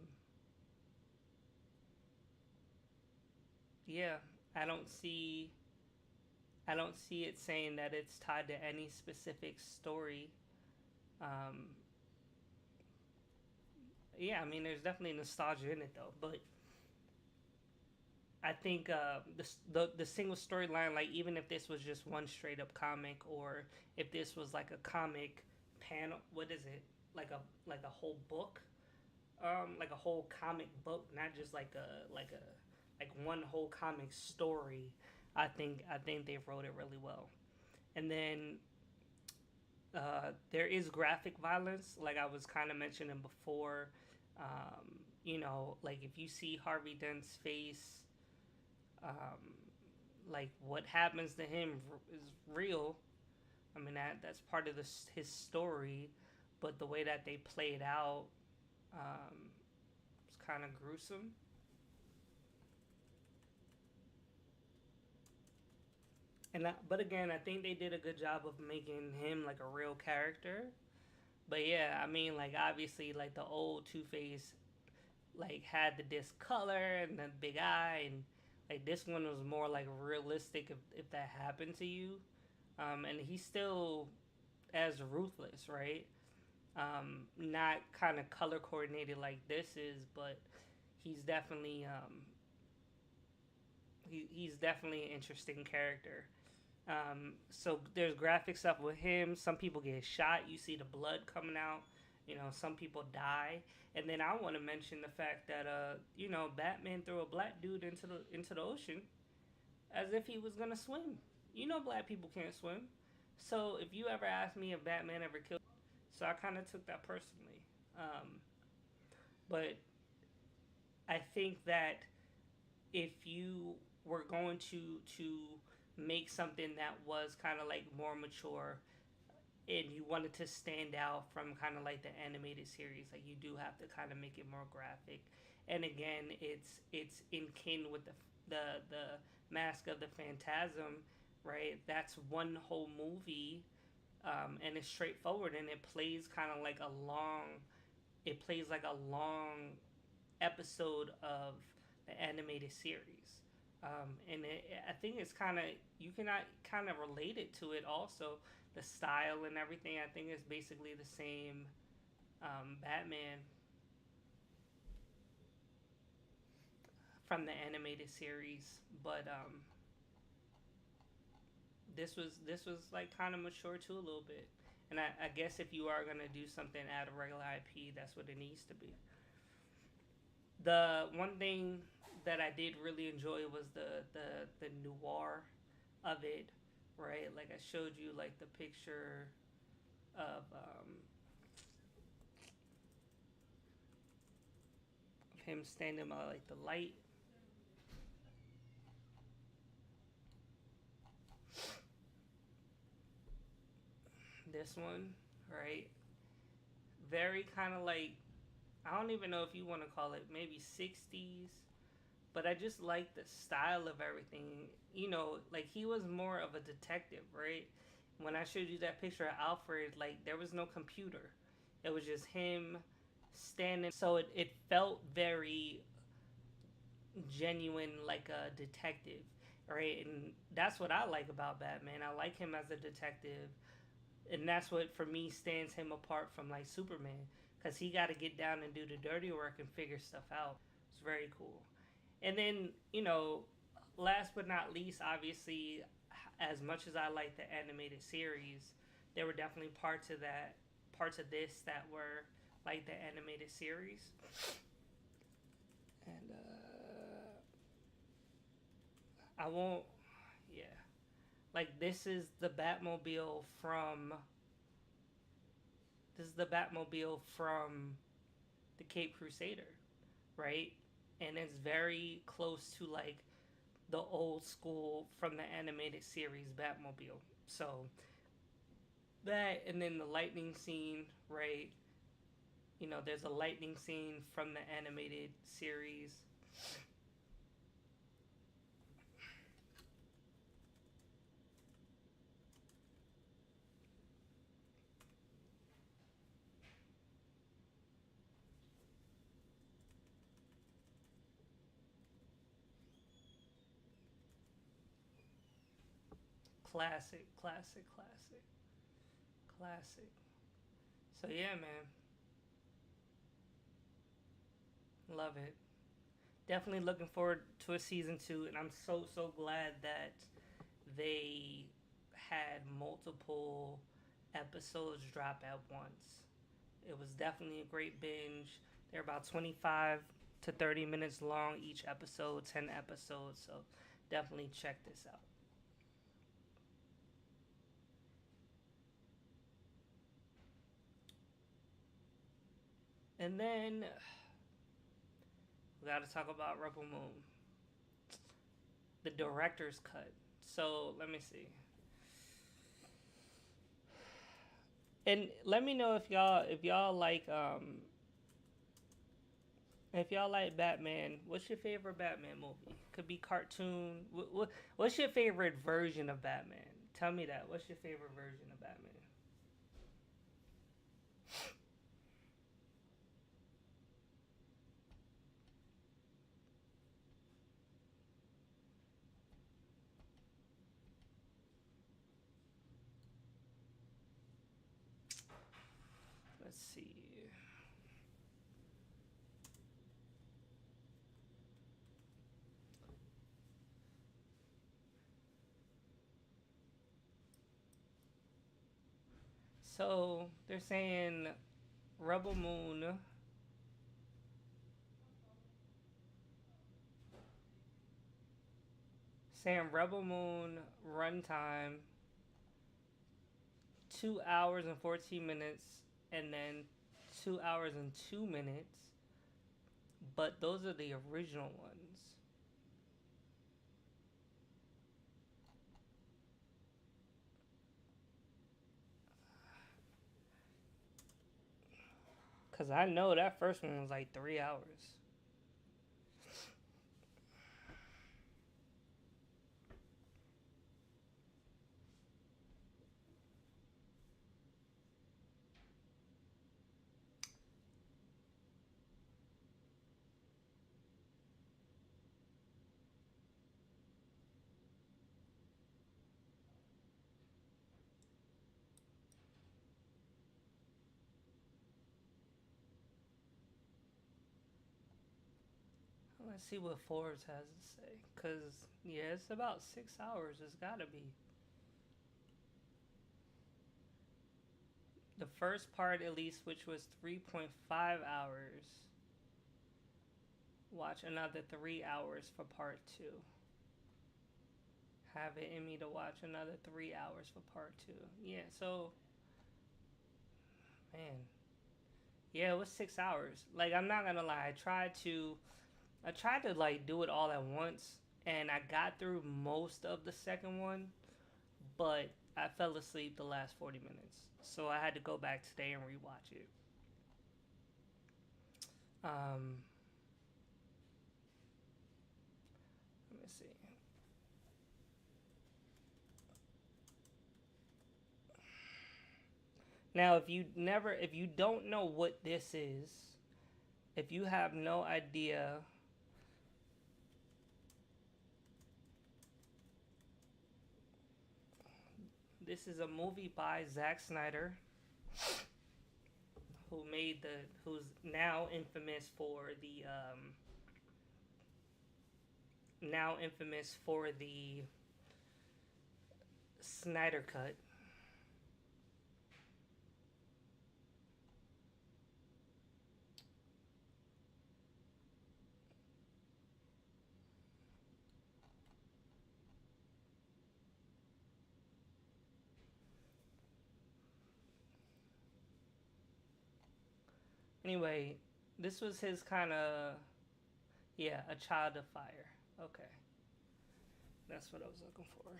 yeah. I don't see. I don't see it saying that it's tied to any specific story. Um, yeah, I mean, there's definitely nostalgia in it though, but I think the single storyline, like even if this was just one straight up comic, or if this was like a comic panel, what is it? Like a whole book, like a whole comic book, not just like one whole comic story. I think they wrote it really well. And then there is graphic violence, like I was kind of mentioning before. You know, like if you see Harvey Dent's face, um, like what happens to him is real. I mean that's part of his story, but the way that they play it out um, is kind of gruesome. But again, I think they did a good job of making him like a real character. But yeah, I mean, like obviously, like the old Two Face, like had the disc color and the big eye, and Like this one was more like realistic if that happened to you. And he's still as ruthless, right? Not kind of color coordinated like this is, but he's definitely he's definitely an interesting character. So there's graphic stuff with him. Some people get shot. You see the blood coming out. Some people die. And then I want to mention the fact that Batman threw a black dude into the ocean as if he was gonna swim. Black people can't swim. So if you ever ask me if Batman ever killed, so I kind of took that personally. But I think that if you were going to make something that was kind of like more mature and you wanted to stand out from kind of like the animated series, like you do have to kind of make it more graphic. And again, it's in kin with the Mask of the Phantasm, right? That's one whole movie, and it's straightforward, and it plays kind of like a long, it plays like a long episode of the animated series. And I think it's kind of, you can kind of relate it to it also. The style and everything, I think it's basically the same Batman from the animated series, but this was like kind of mature too a little bit. And I guess if you are gonna do something out of regular IP, that's what it needs to be. The one thing that I did really enjoy was the noir of it, right? Like I showed you like the picture of him standing by like the light. This one, right? Very kind of like, I don't even know if you want to call it maybe 60s, but I just like the style of everything. Like he was more of a detective, right? When I showed you that picture of Alfred, like there was no computer. It was just him standing. So it felt very genuine, like a detective, right? And that's what I like about Batman. I like him as a detective, and that's what for me stands him apart from like Superman, because he got to get down and do the dirty work and figure stuff out. It's very cool. And then last but not least, obviously, as much as I like the animated series, there were definitely parts of this that were like the animated series. And I won't, yeah, like this is the Batmobile from the Cape Crusader, right? And it's very close to like the old school from the animated series Batmobile. So that, and then the lightning scene, right? There's a lightning scene from the animated series. Classic, classic, classic, classic. So yeah, man, love it. Definitely looking forward to a season two, and I'm so glad that they had multiple episodes drop at once. It was definitely a great binge. They're about 25 to 30 minutes long each episode, 10 episodes. So definitely check this out. And then we got to talk about Rebel Moon, the director's cut. So let me see. And let me know if y'all like Batman. What's your favorite Batman movie? Could be cartoon. What's your favorite version of Batman? Tell me that. What's your favorite version of Batman? Let's see. So they're saying Rebel Moon, runtime 2 hours and 14 minutes, and then 2 hours and 2 minutes. But those are the original ones. Cause I know that first one was like 3 hours. Let's see what Forbes has to say. Cause yeah, it's about 6 hours. It's gotta be. The first part, at least, which was 3.5 hours. Watch another 3 hours for part two. Have it in me to watch another 3 hours for part two. Yeah, so man, yeah, it was 6 hours. Like I'm not gonna lie, I tried to like do it all at once, and I got through most of the second one, but I fell asleep the last 40 minutes, so I had to go back today and rewatch it. Um, Let me see. Now, if you don't know what this is, if you have no idea, this is a movie by Zack Snyder, who's now infamous for the Snyder Cut. Anyway, this was his kind of, yeah, A Child of Fire. Okay, that's what I was looking for.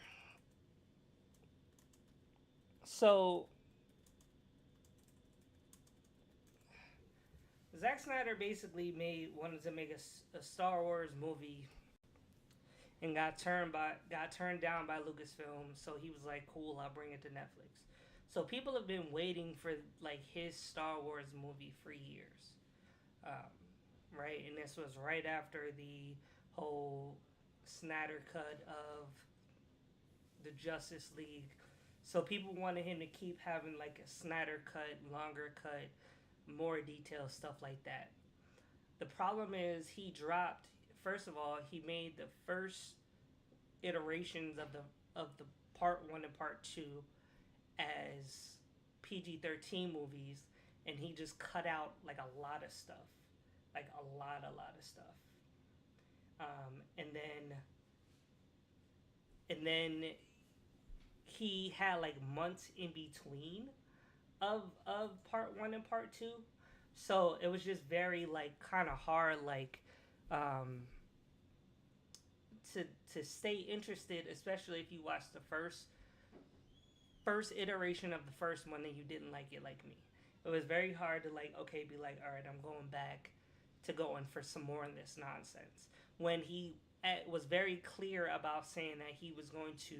So Zack Snyder basically wanted to make a Star Wars movie and got turned down by Lucasfilm. So he was like, "Cool, I'll bring it to Netflix." So people have been waiting for like his Star Wars movie for years, um, right? And this was right after the whole Snyder cut of the Justice League. So people wanted him to keep having like a Snyder cut, longer cut, more detailed stuff like that. The problem is he dropped. First of all, he made the first iterations of the part one and part two as PG-13 movies, and he just cut out like a lot of stuff, like a lot of stuff. And then he had like months in between of part one and part two, so it was just very like kind of hard like um, to to stay interested, especially if you watch the first iteration of the first one and you didn't like it like me. It was very hard to like be like, all right, I'm going back to going for some more of this nonsense when he was very clear about saying that he was going to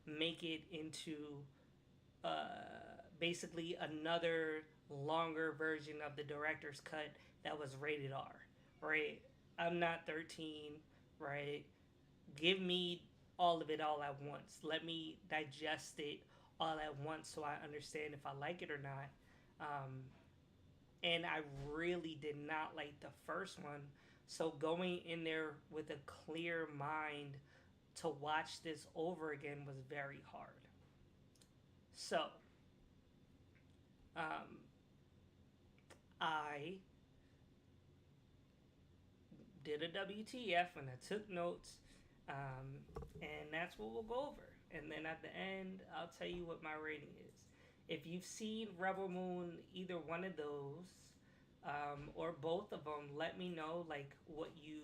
make it into basically another longer version of the director's cut that was rated R, right? I'm not 13, right? Give me all of it all at once. Let me digest it all at once so I understand if I like it or not. Um, and I really did not like the first one. So going in there with a clear mind to watch this over again was very hard. So um, I did a WTF and I took notes, and that's what we'll go over. And then at the end, I'll tell you what my rating is. If you've seen Rebel Moon, either one of those, or both of them, let me know like what you,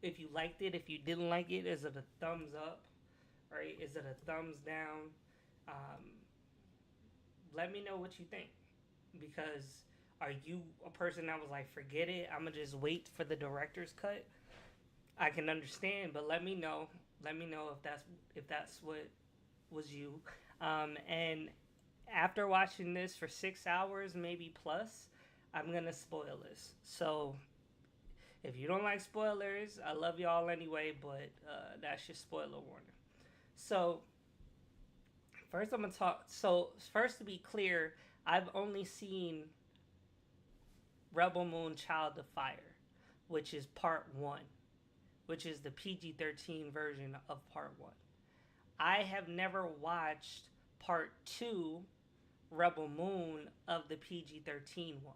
if you liked it, if you didn't like it. Is it a thumbs up, right? Is it a thumbs down? Um, Let me know what you think, because are you a person that was like, forget it, I'm gonna just wait for the director's cut? I can understand, but let me know. Let me know if that's what was you. And after watching this for 6 hours, maybe plus, I'm gonna spoil this. So if you don't like spoilers, I love y'all anyway, but that's your spoiler warning. So first, I'm gonna talk. So first, to be clear, I've only seen Rebel Moon Child of Fire, which is part one, which is the PG-13 version of part one. I have never watched part two, Rebel Moon, of the PG-13 one.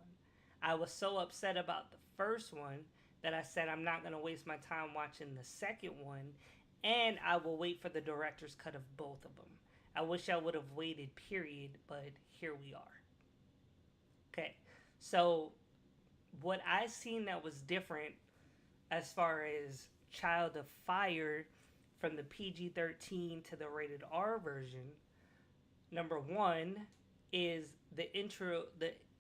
I was so upset about the first one that I said I'm not going to waste my time watching the second one, and I will wait for the director's cut of both of them. I wish I would have waited, period, but here we are. Okay, so what I seen that was different as far as Child of Fire from the PG 13 to the rated R version, number one is the intro,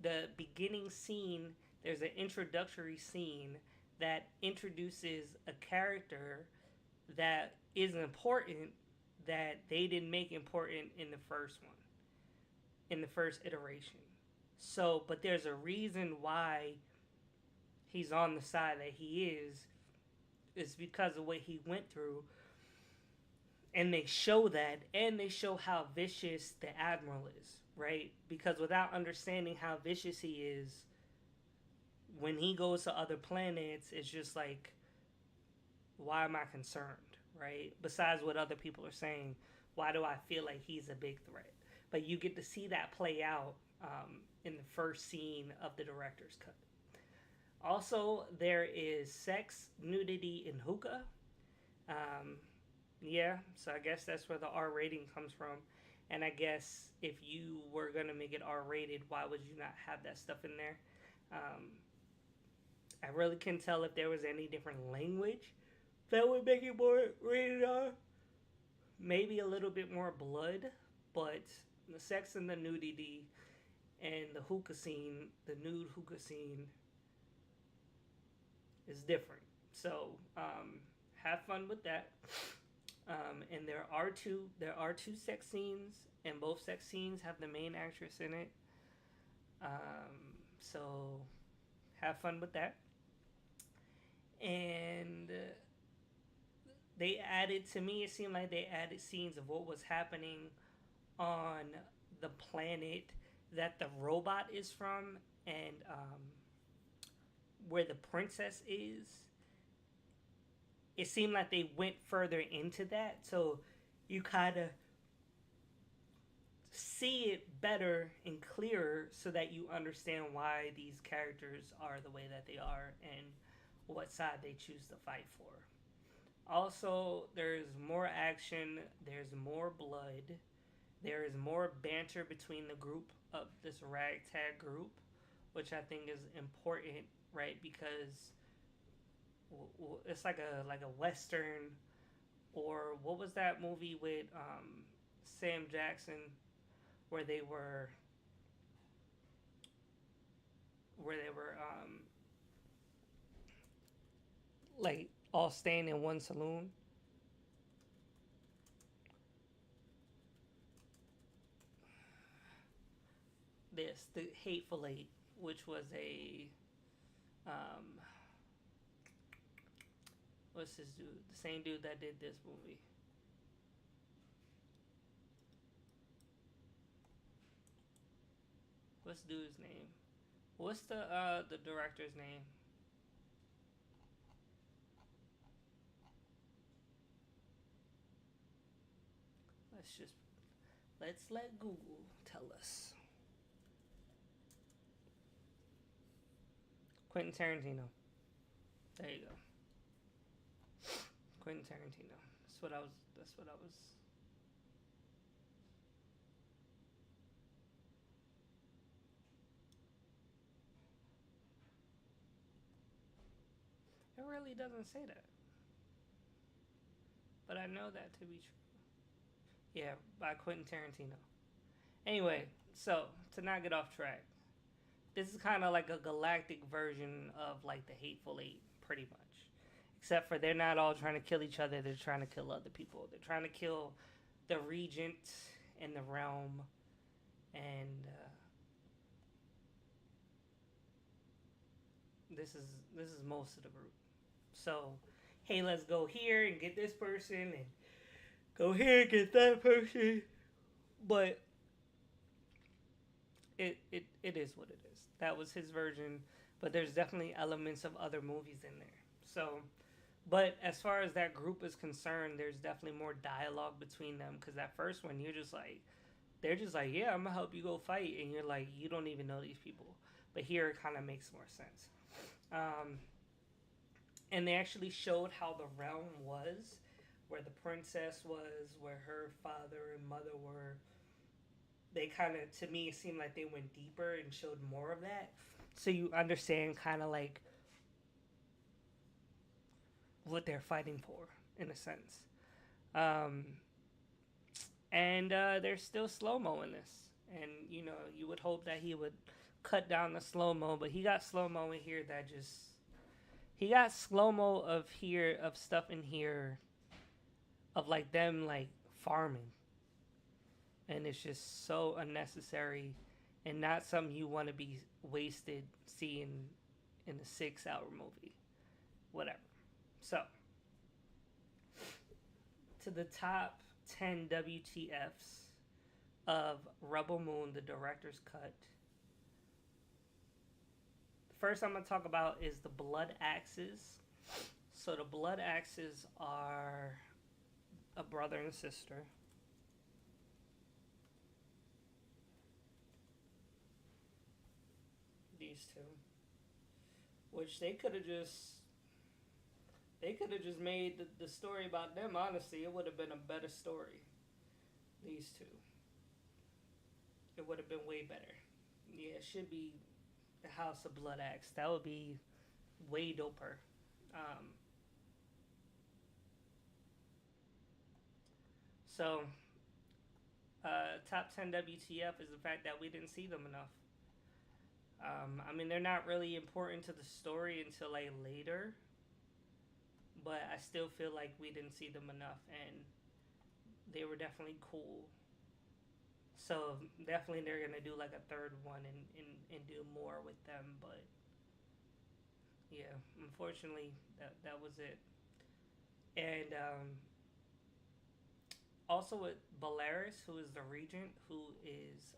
the beginning scene. There's an introductory scene that introduces a character that is important that they didn't make important in the first one, in the first iteration. So, but there's a reason why he's on the side that he is. It's because of what he went through, and they show that, and they show how vicious the admiral is, right? Because without understanding how vicious he is, when he goes to other planets, it's just like, why am I concerned, right? Besides what other people are saying, why do I feel like he's a big threat? But you get to see that play out in the first scene of the director's cut. Also, there is sex, nudity, and hookah. Um, yeah, so I guess that's where the R rating comes from. And I guess if you were going to make it R rated, why would you not have that stuff in there? Um, I really couldn't tell if there was any different language that would make it more rated R. Maybe a little bit more blood, but the sex and the nudity and the hookah scene, the nude hookah scene, is different. So have fun with that. And there are two sex scenes, and both sex scenes have the main actress in it. So have fun with that. And they added, to me, it seemed like they added scenes of what was happening on the planet that the robot is from, and where the princess is. It seemed like they went further into that, so you kind of see it better and clearer, so that you understand why these characters are the way that they are and what side they choose to fight for. Also, there's more action, there's more blood, there is more banter between the group of this ragtag group, which I think is important, right? Because it's like a western, or what was that movie with Sam Jackson, where they were like all staying in one saloon. This the Hateful Eight, which was a um, what's this dude? The same dude that did this movie. What's the dude's name? What's the director's name? Let's just let's let Google tell us. Quentin Tarantino. There you go. Quentin Tarantino. That's what I was. That's what I was. It really doesn't say that, but I know that to be true. Yeah, by Quentin Tarantino. Anyway, so to not get off track, this is kind of like a galactic version of like the Hateful Eight, pretty much. Except for they're not all trying to kill each other; they're trying to kill other people. They're trying to kill the regent and the realm, and this is this is most of the group. So, hey, let's go here and get this person, and go here and get that person. But it is what it is. That was his version, but there's definitely elements of other movies in there. So, but as far as that group is concerned, there's definitely more dialogue between them because that first one, you're just like, they're just like, yeah, I'm gonna help you go fight, and you're like, you don't even know these people. But here it kind of makes more sense. Um, and they actually showed how the realm was, where the princess was, where her father and mother were. They kind of, to me, it seemed like they went deeper and showed more of that. So you understand kind of like what they're fighting for, in a sense. Um, and there's still slow mo in this. And, you know, you would hope that he would cut down the slow mo, but he got slow mo in here that just. He got slow mo of here, of stuff in here, of like them like farming. And it's just so unnecessary and not something you want to be wasted seeing in a 6 hour movie. Whatever. So, to the top 10 WTFs of Rebel Moon, the director's cut. First, I'm going to talk about is the blood axes. So, the blood axes are a brother and sister. These two, which they could have just made the story about them. Honestly, it would have been a better story. These two, it would have been way better. Yeah, it should be the House of Blood Axe. That would be way doper. Um, so, top 10 WTF is the fact that we didn't see them enough. I mean, they're not really important to the story until like later, but I still feel like we didn't see them enough, and they were definitely cool. So definitely they're gonna do like a third one and do more with them, but yeah, unfortunately that was it. And also with Belarus, who is the regent, who is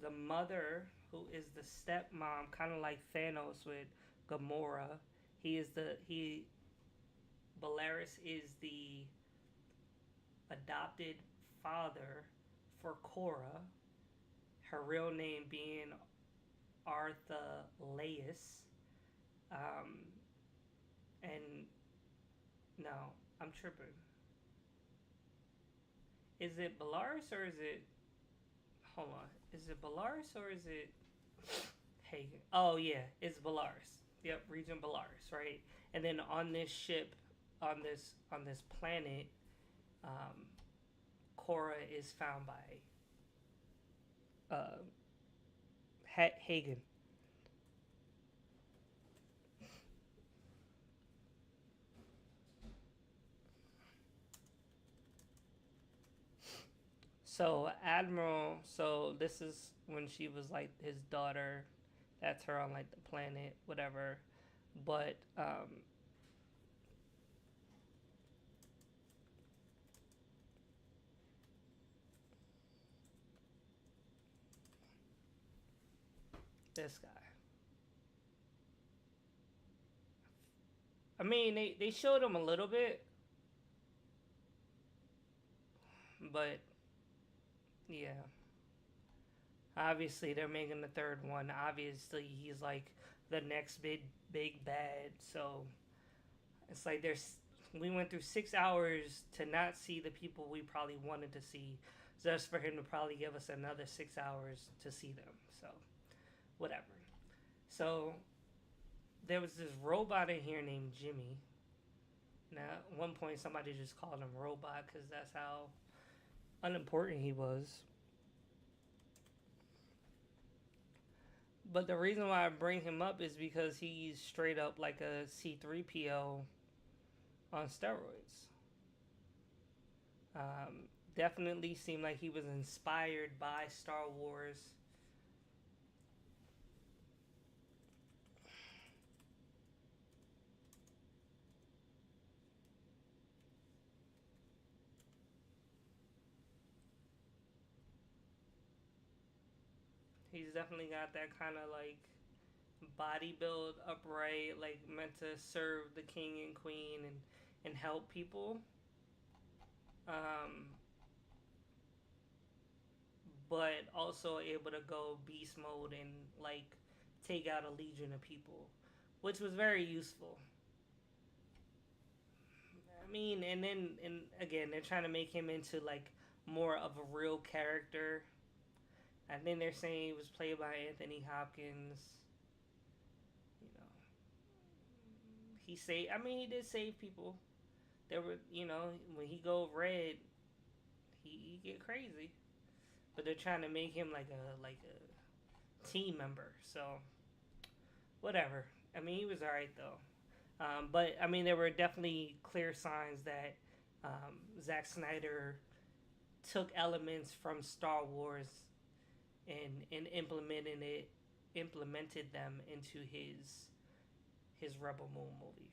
the mother, who is the stepmom, kind of like Thanos with Gamora. He is the he Belarus is the adopted father for Cora. Her real name being Arthalaeus. Um, and no, I'm tripping. Is it Belarus or is it? Hold on. Is it Belarus or is it Hagen? Oh yeah, it's Belarus. Yep, region Belarus, right? And then on this ship, on this planet, um, Cora is found by Hagen. So Admiral, so this is when she was like his daughter. That's her on like the planet, whatever. But This guy. I mean, they showed him a little bit, but yeah. Obviously, they're making the third one. Obviously, he's like the next big bad. So it's like there's we went through 6 hours to not see the people we probably wanted to see, just for him to probably give us another 6 hours to see them. So whatever. So there was this robot in here named Jimmy. Now, at one point, somebody just called him Robot because that's how unimportant he was. But the reason why I bring him up is because he's straight up like a C3PO on steroids. Um, Definitely seemed like he was inspired by Star Wars. He's definitely got that kind of like body build, upright, like meant to serve the king and queen and help people. Um, but also able to go beast mode and like take out a legion of people, which was very useful. I mean, and again, they're trying to make him into like more of a real character. And then they're saying he was played by Anthony Hopkins. You know, he saved. I mean, he did save people. There were, when he go red, he get crazy. But they're trying to make him like a team member. So whatever. I mean, he was alright though. But I mean, there were definitely clear signs that Zack Snyder took elements from Star Wars and implemented them into his Rebel Moon movie.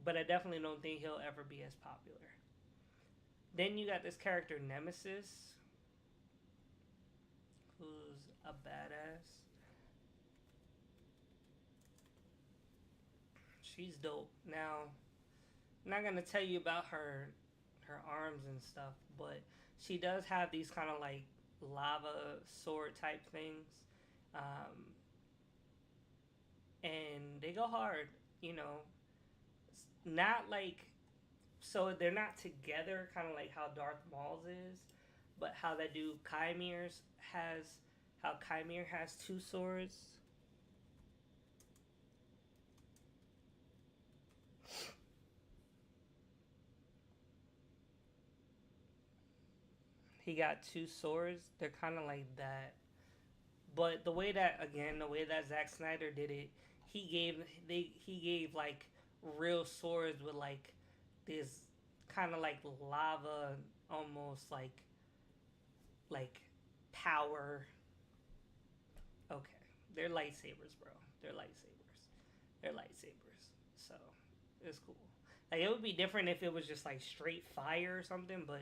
But I definitely don't think he'll ever be as popular. Then you got this character Nemesis, who's a badass. She's dope. Now, I'm not gonna tell you about her arms and stuff, but she does have these kind of like lava sword type things, um, and they go hard. You know, not like so they're not together, kind of like how Darth Maul's is, but how that dude Kymir's has, how Kymir has two swords. He got two swords. They're kind of like that. But the way that Zack Snyder did it, he gave like real swords with like this kind of like lava, almost like power. Okay, they're lightsabers, bro. They're lightsabers. They're lightsabers. So it's cool. Like it would be different if it was just like straight fire or something, but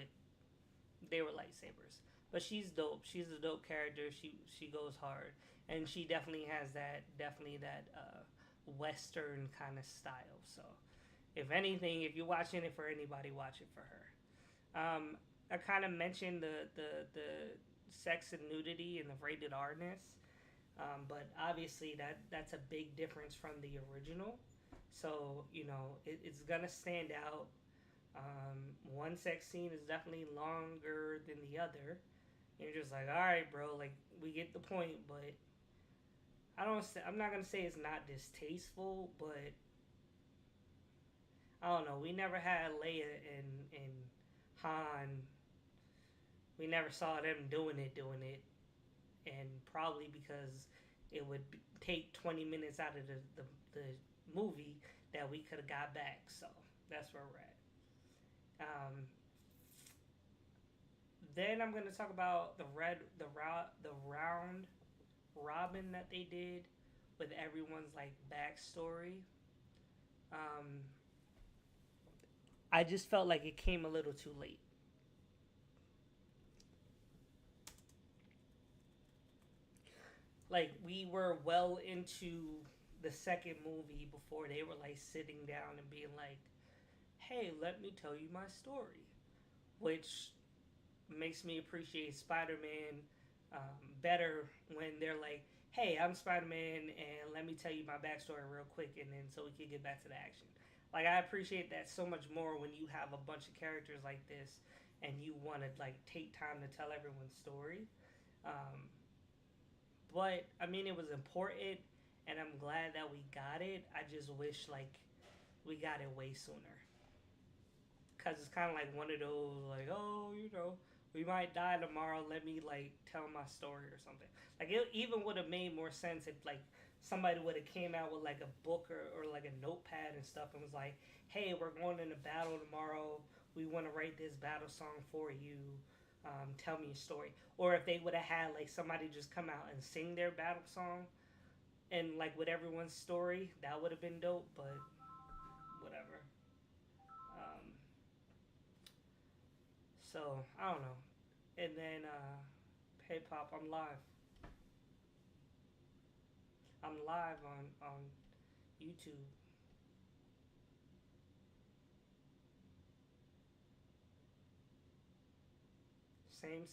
they were lightsabers. But she's dope. She's a dope character. She goes hard, and she definitely that Western kind of style. So, if anything, if you're watching it for anybody, watch it for her. I kind of mentioned the sex and nudity and the rated Rness, but obviously that's a big difference from the original. So it's gonna stand out. One sex scene is definitely longer than the other. And you're just like, all right, bro, like we get the point, but I'm not gonna say it's not distasteful, but I don't know. We never had Leia and Han. We never saw them doing it, and probably because it would take 20 minutes out of the movie that we could have got back. So that's where we're at. Then I'm gonna talk about the round robin that they did with everyone's like backstory. Um, I just felt like it came a little too late. Like we were well into the second movie before they were like sitting down and being like, "Hey, let me tell you my story," which makes me appreciate Spider-Man better when they're like, "Hey, I'm Spider-Man, and let me tell you my backstory real quick, and then so we can get back to the action." Like I appreciate that so much more when you have a bunch of characters like this, and you want to like take time to tell everyone's story. Um, but I mean, it was important, and I'm glad that we got it. I just wish like we got it way sooner, cause it's kind of like one of those like, oh, we might die tomorrow. Let me like tell my story or something. Like it even would have made more sense if like somebody would have came out with like a book or like a notepad and stuff and was like, hey, we're going into battle tomorrow. We want to write this battle song for you. Tell me a story. Or if they would have had like somebody just come out and sing their battle song and like with everyone's story, that would have been dope. But whatever. Um, so I don't know. And then Hey Pop, I'm live. I'm live on YouTube. Same.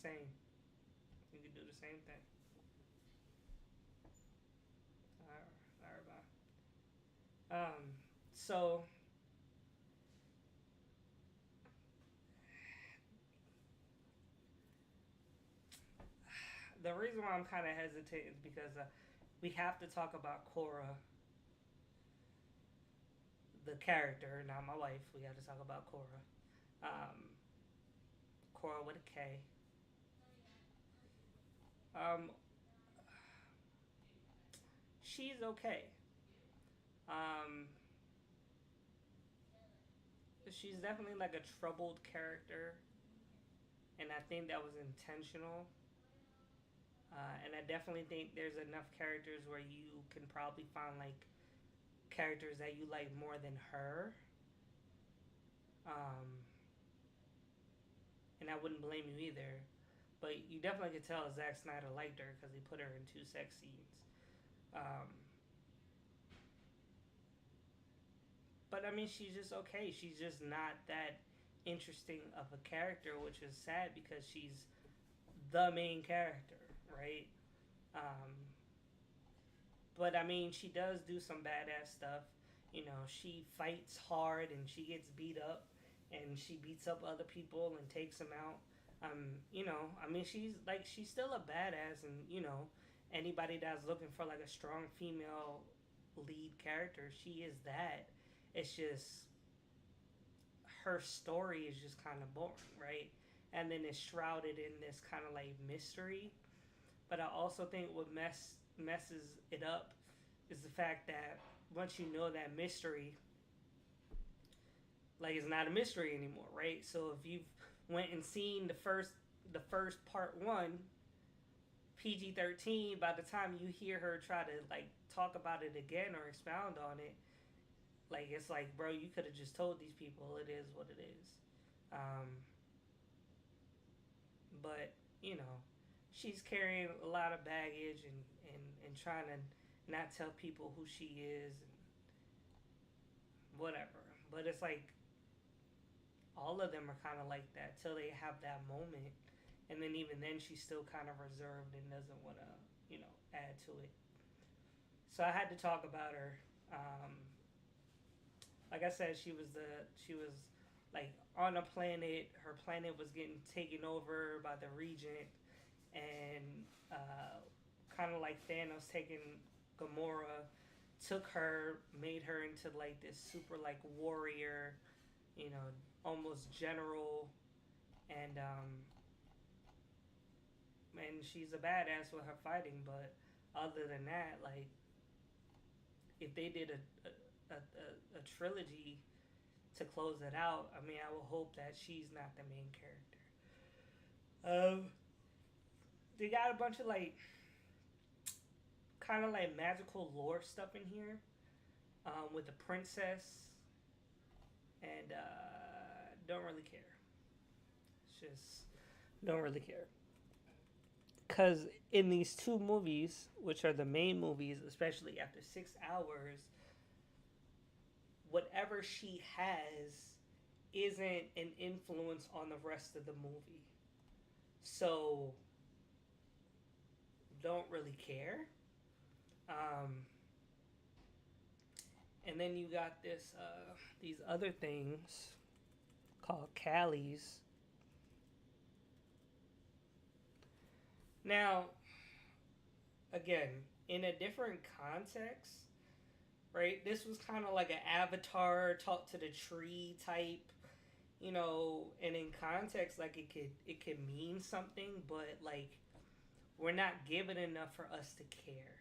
You can do the same thing. All right, bye. So the reason why I'm kind of hesitant is because we have to talk about Cora, the character, not my wife. We have to talk about Cora. Um, Cora with a K. Um, she's okay. Um, she's definitely like a troubled character, and I think that was intentional. And I definitely think there's enough characters where you can probably find like characters that you like more than her. Um, and I wouldn't blame you either. But you definitely could tell Zack Snyder liked her because he put her in two sex scenes. Um, but I mean, she's just okay. She's just not that interesting of a character, which is sad because she's the main character, right? Um, but I mean, she does do some badass stuff. You know, she fights hard and she gets beat up and she beats up other people and takes them out. I mean, she's still a badass, and anybody that's looking for like a strong female lead character, she is that. It's just her story is just kind of boring, right? And then it's shrouded in this kind of like mystery. But I also think what messes it up is the fact that once you know that mystery, like it's not a mystery anymore, right? So if you've went and seen the first part one, PG-13, by the time you hear her try to like talk about it again or expound on it, like it's like, bro, you could have just told these people it is what it is. Um, but you know, she's carrying a lot of baggage and trying to not tell people who she is and whatever. But it's like all of them are kind of like that till they have that moment, and then even then she's still kind of reserved and doesn't want to add to it. So I had to talk about her. Like I said, she was like on a planet. Her planet was getting taken over by the regent, and kind of like Thanos taking Gamora, took her, made her into like this super like warrior, almost general, and she's a badass with her fighting. But other than that, like if they did a trilogy to close it out, I mean, I will hope that she's not the main character. They got a bunch of like kind of like magical lore stuff in here, with the princess, and don't really care. It's just don't really care because in these two movies, which are the main movies, especially after 6 hours, whatever she has isn't an influence on the rest of the movie. So don't really care. Um, and then you got these other things called Callies. Now, again, in a different context, right? This was kind of like an Avatar talk to the tree type, and in context, like it could mean something, but like we're not given enough for us to care,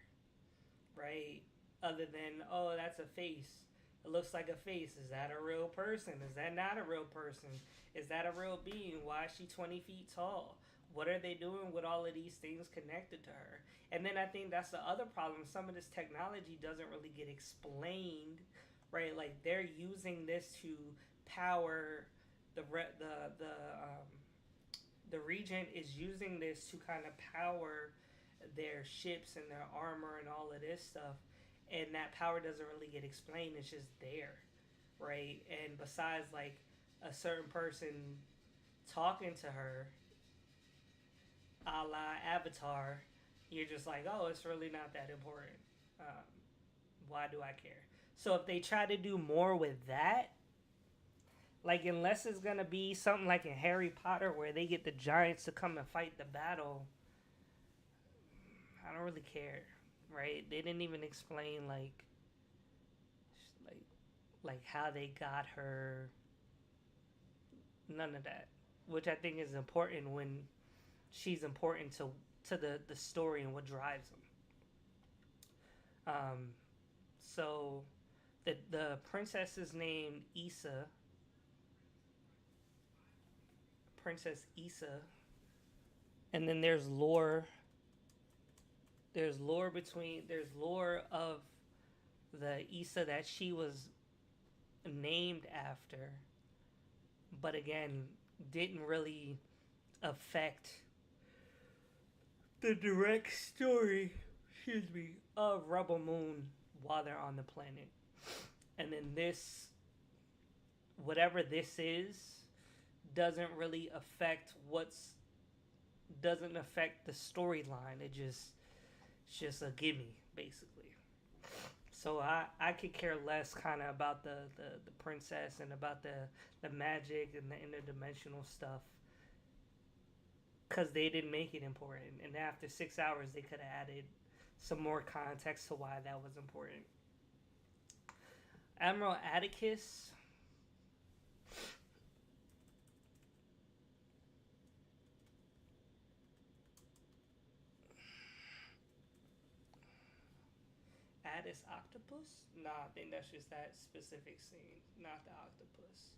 right? Other than, oh, that's a face. It looks like a face. Is that a real person? Is that not a real person? Is that a real being? Why is she 20 feet tall? What are they doing with all of these things connected to her? And then I think that's the other problem. Some of this technology doesn't really get explained, right? Like they're using this to power the regent is using this to kind of power their ships and their armor and all of this stuff, and that power doesn't really get explained. It's just there, right? And besides, like a certain person talking to her, a la Avatar, you're just like, oh, it's really not that important. Um, why do I care? So if they try to do more with that, like unless it's gonna be something like in Harry Potter where they get the giants to come and fight the battle, I don't really care, right? They didn't even explain like like how they got her. None of that, which I think is important when she's important to the story and what drives them. Um, so the princess is named Issa, Princess Issa, and then there's lore of the Issa that she was named after, but again didn't really affect the direct story, excuse me, of Rebel Moon while they're on the planet. And then whatever this is, doesn't really affect doesn't affect the storyline. It's just a gimme, basically. So I could care less kind of about the princess and about the magic and the interdimensional stuff because they didn't make it important. And after 6 hours, they could have added some more context to why that was important. Admiral Atticus. Addis Octopus? Nah, I think that's just that specific scene, not the octopus.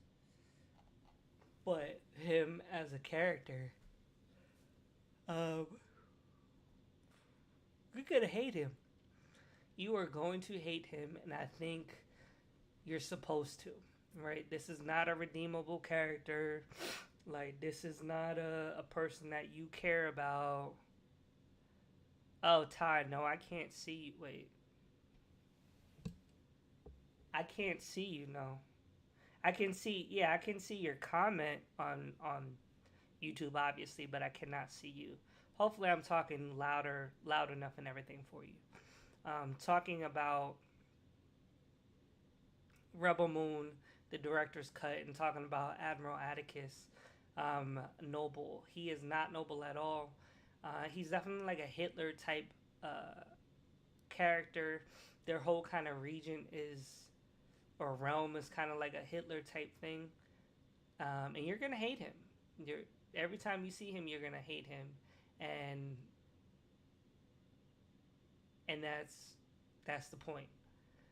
But him as a character, um, you're gonna hate him. You are going to hate him, and I think you're supposed to. Right? This is not a redeemable character. Like this is not a person that you care about. Oh, Ty, no, I can't see you. Wait. I can't see you, no. I can see, yeah, I can see your comment on YouTube, obviously, but I cannot see you. Hopefully, I'm talking loud enough and everything for you. Talking about Rebel Moon, the director's cut, and talking about Admiral Atticus, noble. He is not noble at all. He's definitely like a Hitler type character. Their whole kind of region or realm is kind of like a Hitler type thing. And you're gonna hate him. Every time you see him, you're gonna hate him, and that's the point.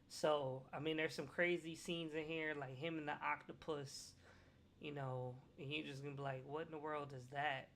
So I mean, there's some crazy scenes in here, like him and the octopus, and you're just gonna be like, what in the world is that?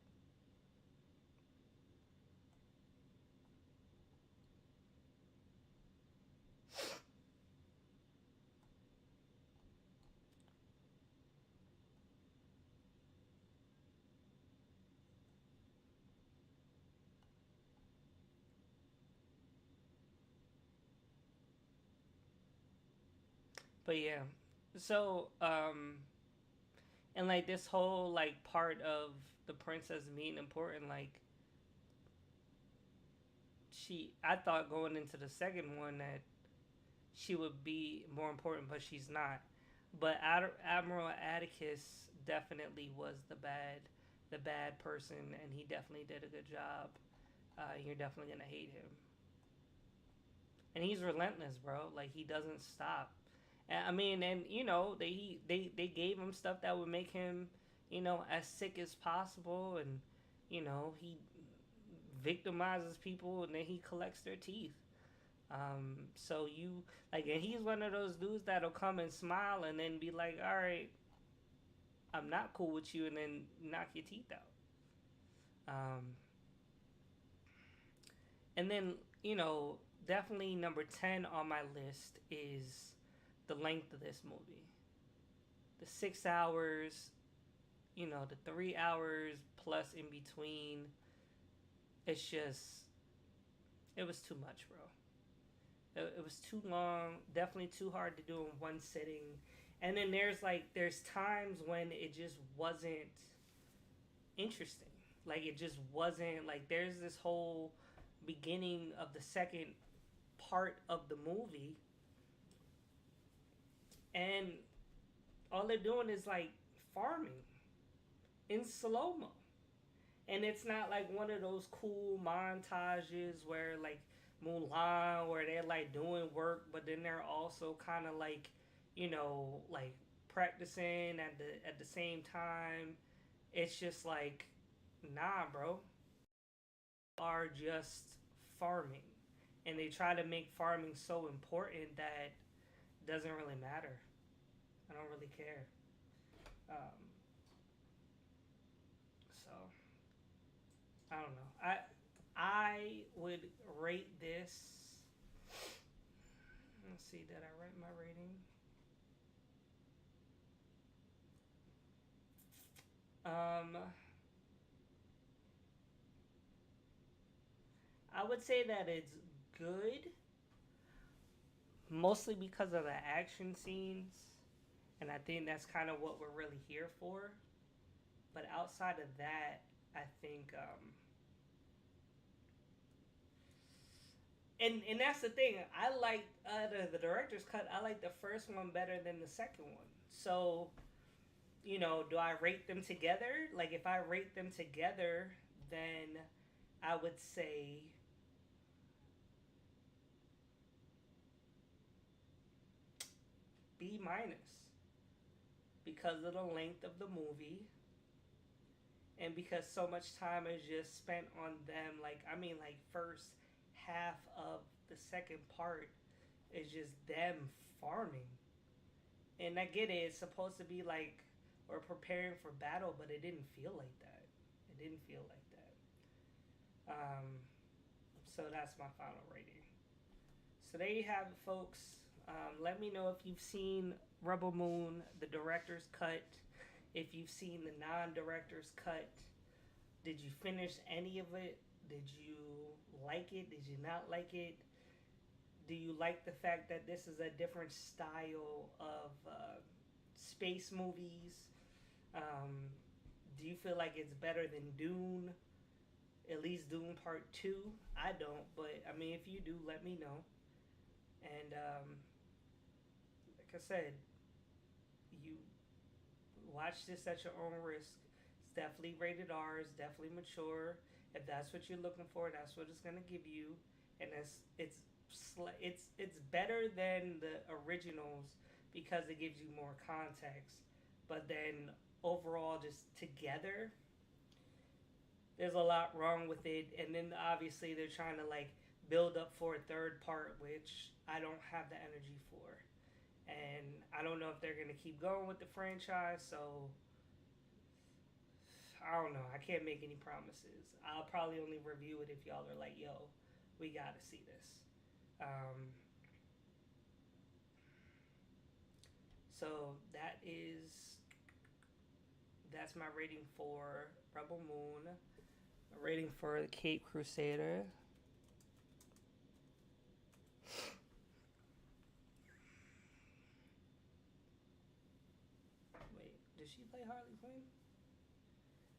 But yeah, so and like this whole like part of the princess being important, like I thought going into the second one that she would be more important, but she's not. But Admiral Atticus definitely was the bad person, and he definitely did a good job. You're definitely gonna hate him, and he's relentless, bro. Like he doesn't stop. And, I mean, and you know, they gave him stuff that would make him, you know, as sick as possible, and you know, he victimizes people, and then he collects their teeth. So you like, and he's one of those dudes that'll come and smile, and then be like, "All right, I'm not cool with you," and then knock your teeth out. Um, and then you know, definitely number 10 on my list is the length of this movie. The 6 hours, you know, the 3 hours plus in between. It's just, it was too much, bro. It was too long. Definitely too hard to do in one sitting. And then there's times when it just wasn't interesting. Like it just wasn't like there's this whole beginning of the second part of the movie, and all they're doing is like farming in slow mo. And it's not like one of those cool montages where like Mulan, where they're like doing work, but then they're also kind of like, you know, like practicing at the same time. It's just like, nah, bro. Are just farming, and they try to make farming so important that it doesn't really matter. I don't really care. Um, so I don't know. I would rate this. Let's see. Did I write my rating? Um, I would say that it's good, mostly because of the action scenes, and I think that's kind of what we're really here for. But outside of that, I think, and that's the thing. I like the director's cut. I like the first one better than the second one. So you know, do I rate them together? Like if I rate them together, then I would say B minus because of the length of the movie and because so much time is just spent on them. Like I mean, like first half of the second part is just them farming, and I get it. It's supposed to be like we're preparing for battle, but it didn't feel like that. It didn't feel like that. So that's my final rating. So there you have it, folks. Let me know if you've seen Rebel Moon, the director's cut. If you've seen the non-director's cut, did you finish any of it? Did you like it? Did you not like it? Do you like the fact that this is a different style of space movies? Um, do you feel like it's better than Dune? At least Dune Part 2? I don't, but I mean, if you do, let me know. And like I said, you watch this at your own risk. It's definitely rated R. It's definitely mature. If that's what you're looking for, that's what it's gonna give you. And it's better than the originals because it gives you more context. But then overall, just together, there's a lot wrong with it. And then obviously they're trying to like build up for a third part, which I don't have the energy for. And I don't know if they're gonna keep going with the franchise. So I don't know. I can't make any promises. I'll probably only review it if y'all are like, "Yo, we gotta see this." Um, so that's my rating for Rebel Moon. My rating for the Cape Crusader. Did she play Harley Quinn?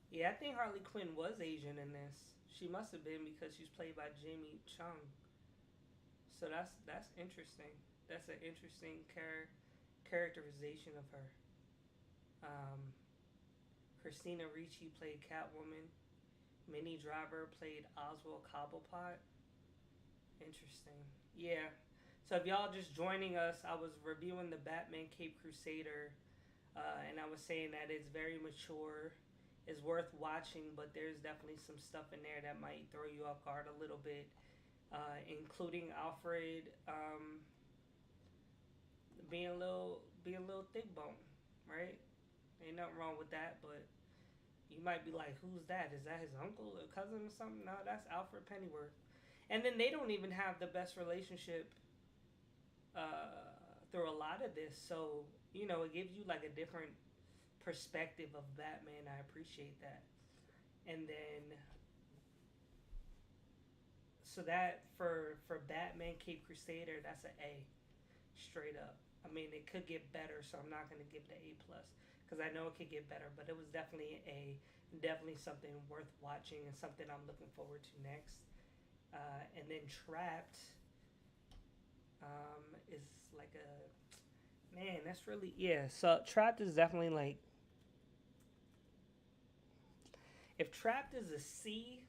Yeah, I think Harley Quinn was Asian in this. She must have been because she's played by Jamie Chung. So that's interesting. That's an interesting characterization of her. Um, Christina Ricci played Catwoman. Minnie Driver played Oswald Cobblepot. Interesting. Yeah. So if y'all just joining us, I was reviewing the Batman Cape Crusader, and I was saying that it's very mature, is worth watching, but there's definitely some stuff in there that might throw you off guard a little bit, including Alfred being a little thick bone, right? Ain't nothing wrong with that, but you might be like, who's that? Is that his uncle or cousin or something? No, that's Alfred Pennyworth. And then they don't even have the best relationship through a lot of this. So, it gives you like a different perspective of Batman. I appreciate that. And then, so that for Batman Cape Crusader, that's an A, straight up. I mean, it could get better, so I'm not gonna give it an A plus because I know it could get better. But it was definitely definitely something worth watching and something I'm looking forward to next. And then Trapped is like a man. That's really, yeah. So Trapped is definitely like, if Trapped is a C,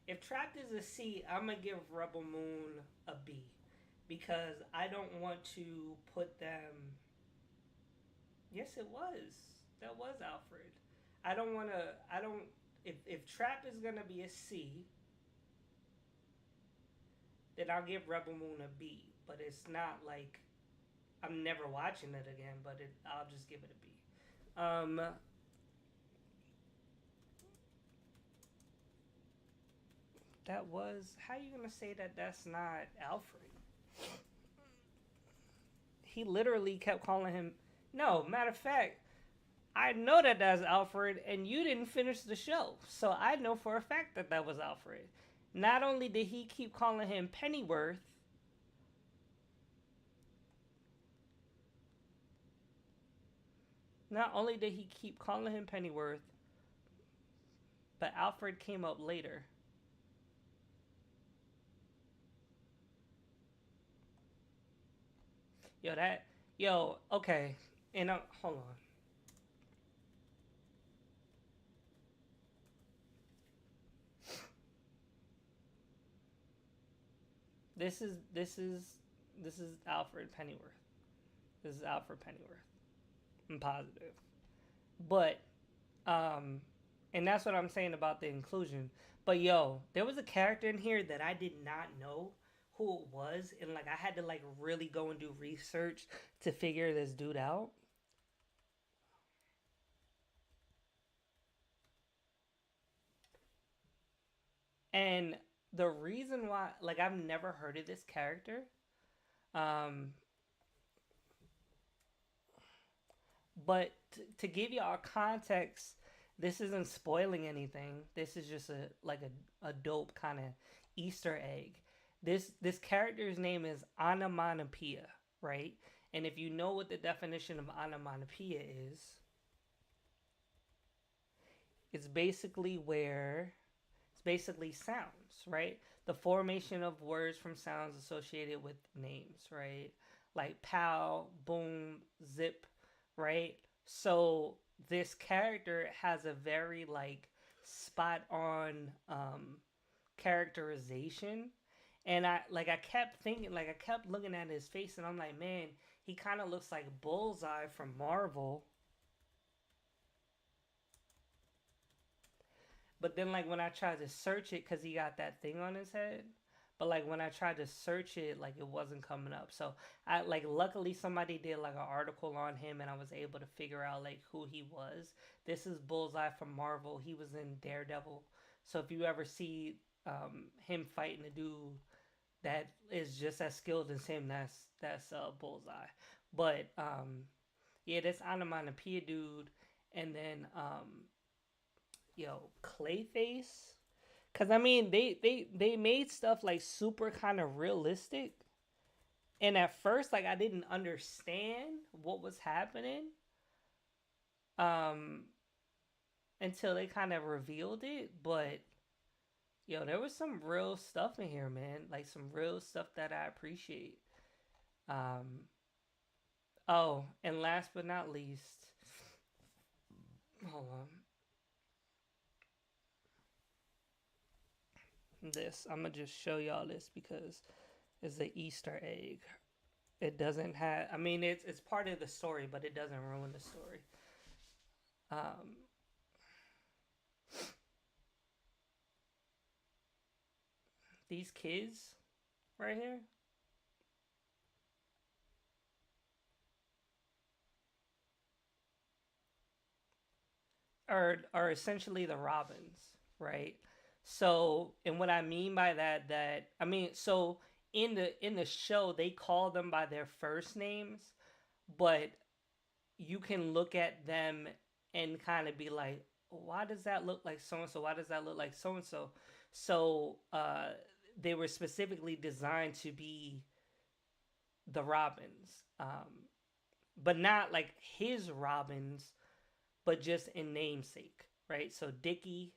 if Trapped is a C, I'm gonna give Rebel Moon a B because I don't want to put them. Yes, it was. That was Alfred. I don't want to. I don't. If Trap is gonna be a C, then I'll give Rebel Moon a B. But it's not like I'm never watching it again. But I'll just give it a B. That was, how you gonna say that that's not Alfred? He literally kept calling him. No, matter of fact, I know that that's Alfred, and you didn't finish the show, so I know for a fact that that was Alfred. Not only did he keep calling him Pennyworth, not only did he keep calling him Pennyworth, but Alfred came up later. Okay, and hold on. This is Alfred Pennyworth. This is Alfred Pennyworth. I'm positive, but and that's what I'm saying about the inclusion. But there was a character in here that I did not know who it was, and like I had to like really go and do research to figure this dude out. And the reason why, like, I've never heard of this character, um, but to give y'all context, this isn't spoiling anything. This is just a dope kind of Easter egg. This character's name is onomatopoeia, right? And if you know what the definition of onomatopoeia is, it's basically where it's basically sounds, right? The formation of words from sounds associated with names, right? Like pow, boom, zip, right? So this character has a very like spot on characterization, and I kept thinking, like I kept looking at his face and I'm like, man, he kind of looks like Bullseye from Marvel. But then, like, when I tried to search it, because he got that thing on his head, but like when I tried to search it, like it wasn't coming up. So I like, luckily somebody did like an article on him, and I was able to figure out like who he was. This is Bullseye from Marvel. He was in Daredevil. So if you ever see him fighting a dude that is just as skilled as him, that's Bullseye. But yeah, this onomatopoeia dude, and then Clayface. Cause I mean, they made stuff like super kind of realistic, and at first, like I didn't understand what was happening, um, until they kind of revealed it. But yo, there was some real stuff in here, man. Like some real stuff that I appreciate. Um, oh, and last but not least, hold on. This I'm gonna just show y'all this because it's the Easter egg. It doesn't have. I mean, it's part of the story, but it doesn't ruin the story. Um, these kids right here are essentially the Robins, right? So, and what I mean by that I mean, so in the show they call them by their first names, but you can look at them and kind of be like, why does that look like so and so? Why does that look like so and so? So, they were specifically designed to be the Robins, but not like his Robins, but just in namesake, right? So Dickie,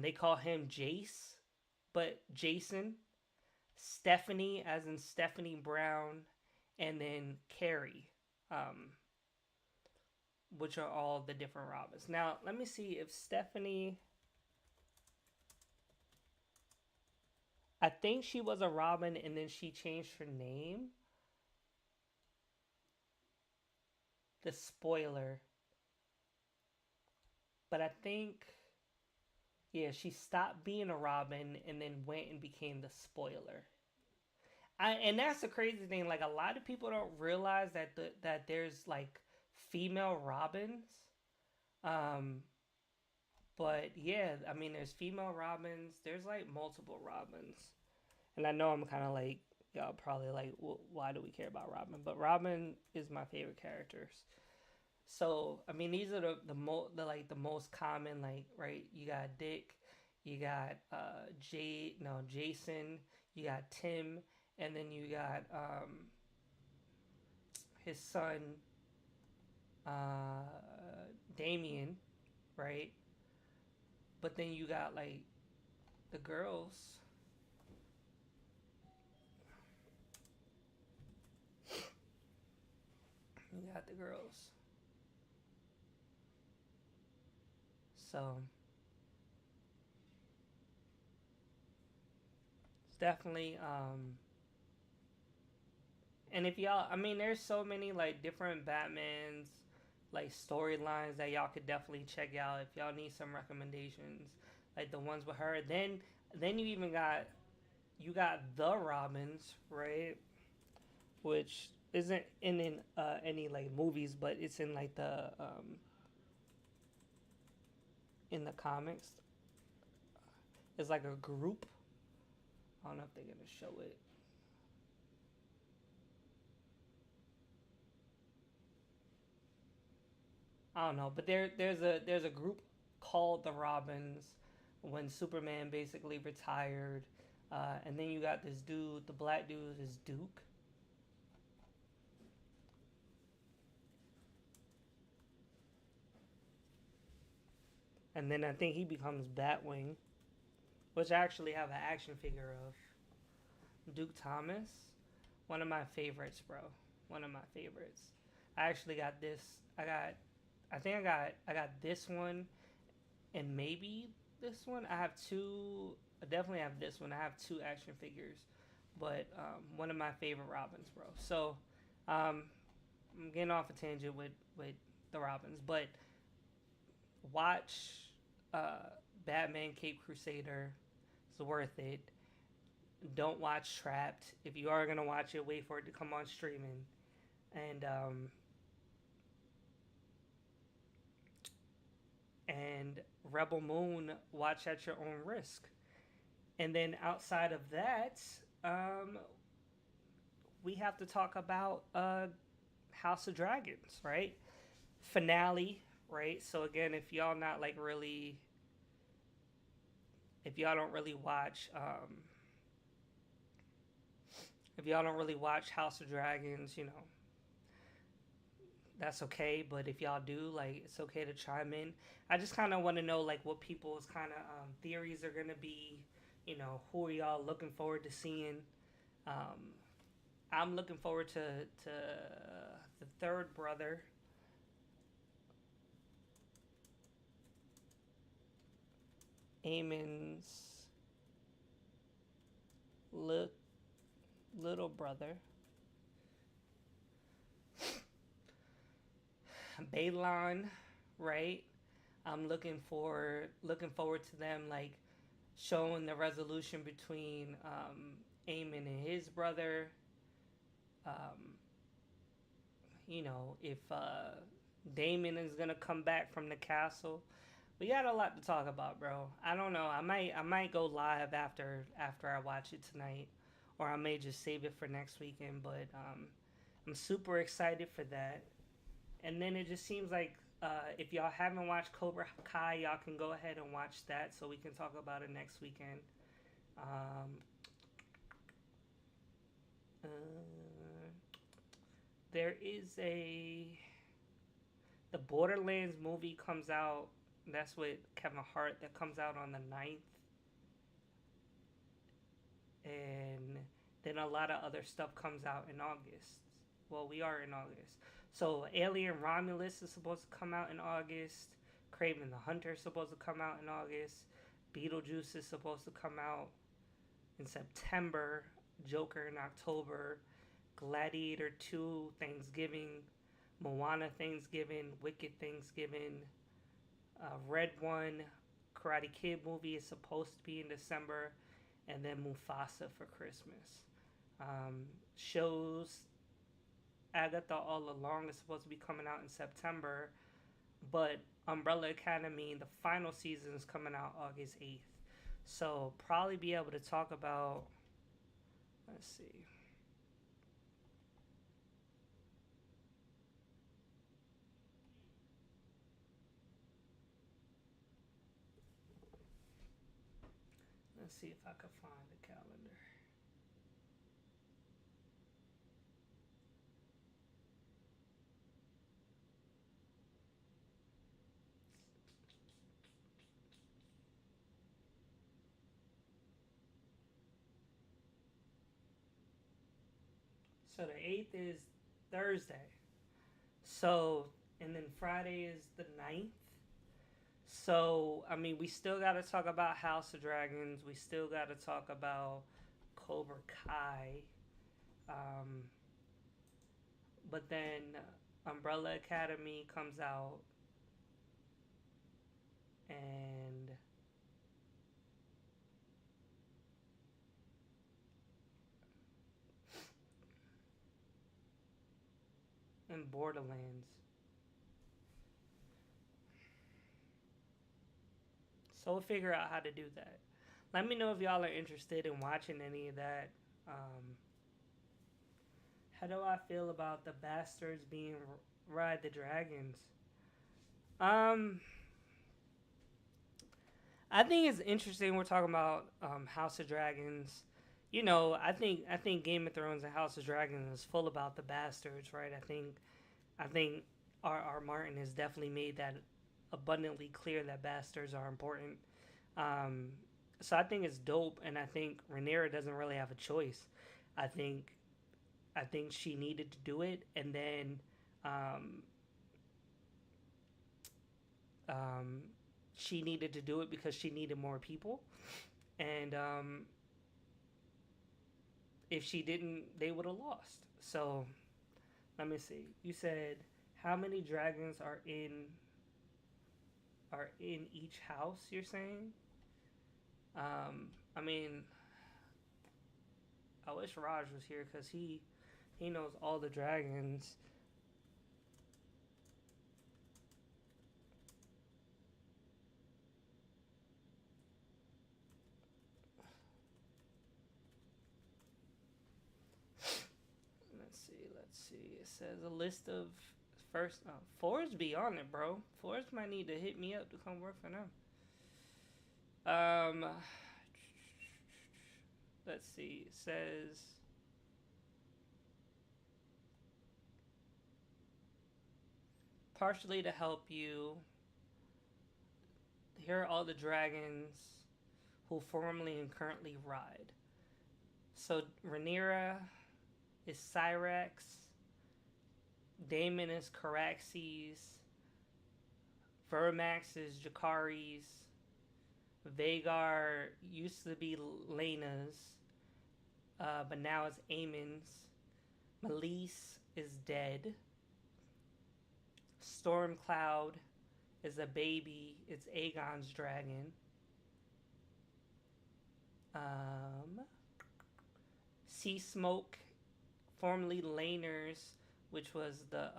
they call him Jace, but Jason, Stephanie, as in Stephanie Brown, and then Carrie, um, which are all the different Robins. Now, let me see if Stephanie. I think she was a Robin and then she changed her name. The spoiler. But I think, yeah, she stopped being a Robin and then went and became the spoiler. And that's the crazy thing. Like a lot of people don't realize that there's like female Robins. Um, but yeah, I mean, there's female Robins. There's like multiple Robins, and I know I'm kind of like y'all probably like, why do we care about Robin? But Robin is my favorite characters. So I mean, these are the like the most common, like, right. You got Dick, you got Jason, you got Tim, and then you got his son uh Damien, right? But then you got like the girls. You got the girls. So it's definitely and if y'all, I mean, there's so many like different Batmans, like storylines that y'all could definitely check out if y'all need some recommendations, like the ones with her. Then you even got you got the Robins, right? Which isn't in any like movies, but it's in like the in the comics. It's like a group. I don't know if they're gonna show it. I don't know, but there's a group called the Robins when Superman basically retired, and then you got this dude, the black dude is Duke, and then I think he becomes Batwing, which I actually have an action figure of. Duke Thomas, one of my favorites, bro. One of my favorites. I actually got this. I think I got this one and maybe this one. I have two. I definitely have this one. I have two action figures, but one of my favorite Robins, bro. So I'm getting off a tangent with the Robins, but watch uh, Batman Cape Crusader. It's worth it. Don't watch Trapped. If you are gonna watch it, wait for it to come on streaming. And and Rebel Moon, watch at your own risk. And then outside of that, um, we have to talk about House of Dragons, right? Finale, right? So again, if y'all don't really watch, if y'all don't really watch House of Dragons, you know, that's okay. But if y'all do, like, it's okay to chime in. I just kind of want to know like what people's kind of theories are gonna be. You know, who are y'all looking forward to seeing? Um, I'm looking forward to the third brother, Eamon's li- little brother, Balon, right? I'm looking forward to them like showing the resolution between Eamon and his brother. Um, you know, if Damon is gonna come back from the castle. We got a lot to talk about, bro. I don't know. I might go live after I watch it tonight, or I may just save it for next weekend. But I'm super excited for that. And then it just seems like if y'all haven't watched Cobra Kai, y'all can go ahead and watch that so we can talk about it next weekend. Um, uh, there is the Borderlands movie comes out. That's with Kevin Hart. That comes out on the 9th. And then a lot of other stuff comes out in August. Well, we are in August. So Alien Romulus is supposed to come out in August. Craven the Hunter is supposed to come out in August. Beetlejuice is supposed to come out in September. Joker in October. Gladiator 2 Thanksgiving. Moana Thanksgiving. Wicked Thanksgiving. Red One Karate Kid movie is supposed to be in December, and then Mufasa for Christmas. Shows Agatha All Along is supposed to be coming out in September, but Umbrella Academy, the final season, is coming out August 8th. So, probably be able to talk about, let's see. Let's see if I can find the calendar. So, the 8th is Thursday. So, and then Friday is the 9th. So, I mean, we still got to talk about House of Dragons. We still got to talk about Cobra Kai. Um, but then Umbrella Academy comes out, and Borderlands. So we'll figure out how to do that. Let me know if y'all are interested in watching any of that. Um, how do I feel about the bastards being Ride the Dragons? Um, I think it's interesting. We're talking about House of Dragons. You know, I think Game of Thrones and House of Dragons is full about the bastards, right? I think R. Martin has definitely made that abundantly clear that bastards are important. Um, so I think it's dope, and I think Rhaenyra doesn't really have a choice. I think I think she needed to do it, and then um, um, she needed to do it because she needed more people, and if she didn't, they would have lost. So let me see. You said how many dragons are in each house? You're saying? I mean, I wish Raj was here because he knows all the dragons. Let's see. Let's see. It says a list of first. Forrest be on it, bro. Forrest might need to hit me up to come work for them. Um, let's see. It says partially to help you. Here are all the dragons who formerly and currently ride. So Rhaenyra is Cyrax, Daemon is Caraxes, Vermax is Jacaries, Vhagar used to be Laena's, but now it's Aemon's. Meleys is dead. Stormcloud is a baby. It's Aegon's dragon. Sea Smoke, formerly Laener's, which was the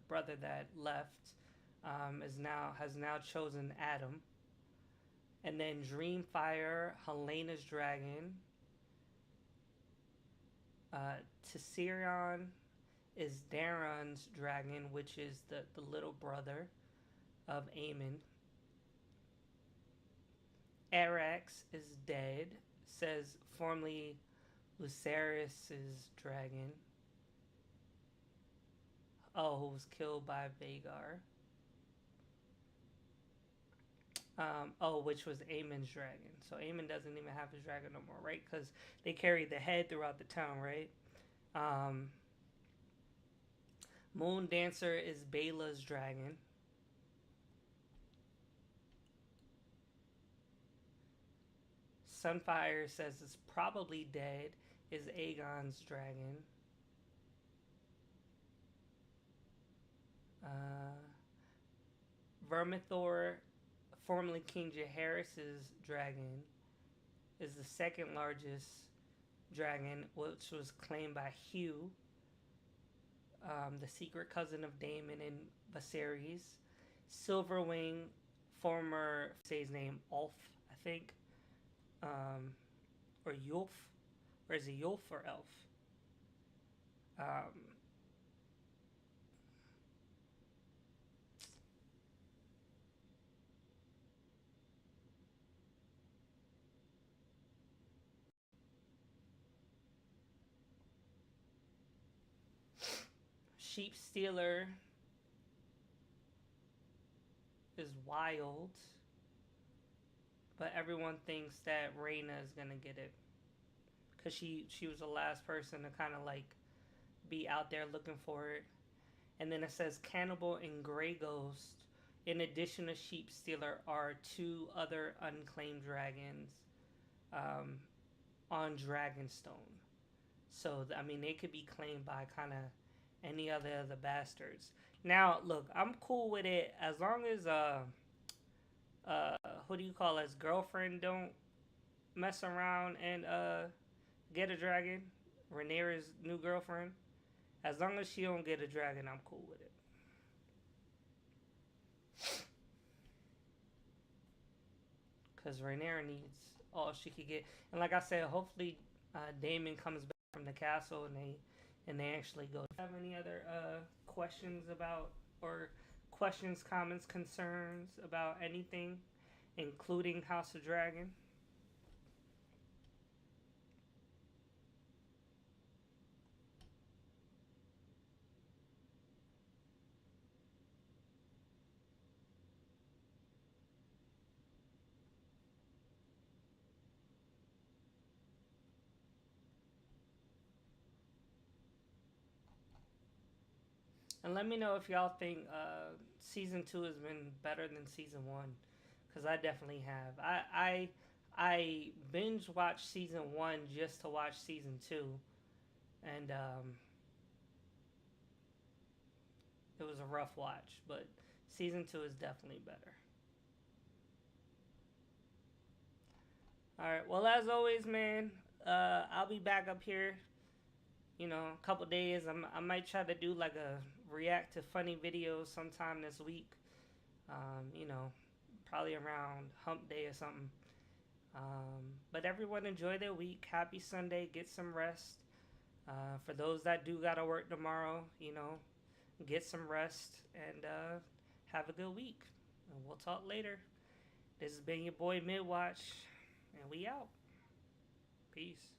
brother that left, has now chosen Adam. And then Dreamfire, Helena's dragon. Tesserion is Daeron's dragon, which is the little brother of Aemon. Arax is dead, says formerly Lucerys' dragon. Oh, who was killed by Vhagar. Which was Aemon's dragon. So Aemon doesn't even have his dragon no more, right? Because they carried the head throughout the town, right? Moon Dancer is Baela's dragon. Sunfire says it's probably dead, is Aegon's dragon. Vermithor, formerly King Jaehaerys' dragon, is the second largest dragon, which was claimed by Hugh, the secret cousin of Daemon and Viserys. Silverwing, former, say his name, Ulf, I think, or Yulf, or is it Yulf or Elf? Sheep Stealer is Wild, but everyone thinks that Rhaena is gonna get it because she was the last person to kind of like be out there looking for it. And then it says Cannibal and Grey Ghost, in addition to Sheep Stealer, are two other unclaimed dragons on Dragonstone. So I mean, they could be claimed by kind of any other of the bastards. Now, look, I'm cool with it as long as who do you call his girlfriend don't mess around and get a dragon. Rhaenyra's new girlfriend. As long as she don't get a dragon, I'm cool with it. Cause Rhaenyra needs all she could get, and like I said, hopefully Daemon comes back from the castle and they actually go. Have any other questions about or questions, comments, concerns about anything, including House of Dragon? And let me know if y'all think season 2 has been better than season 1, because I definitely have. I binge watched season 1 just to watch season 2, and it was a rough watch, but season 2 is definitely better. All right. Well, as always, man, I'll be back up here. You know, a couple days. I might try to do like a react to funny videos sometime this week. You know, probably around Hump Day or something. But everyone enjoy their week. Happy Sunday. Get some rest. For those that do gotta work tomorrow, you know, get some rest and have a good week. And we'll talk later. This has been your boy Midwatch, and we out. Peace.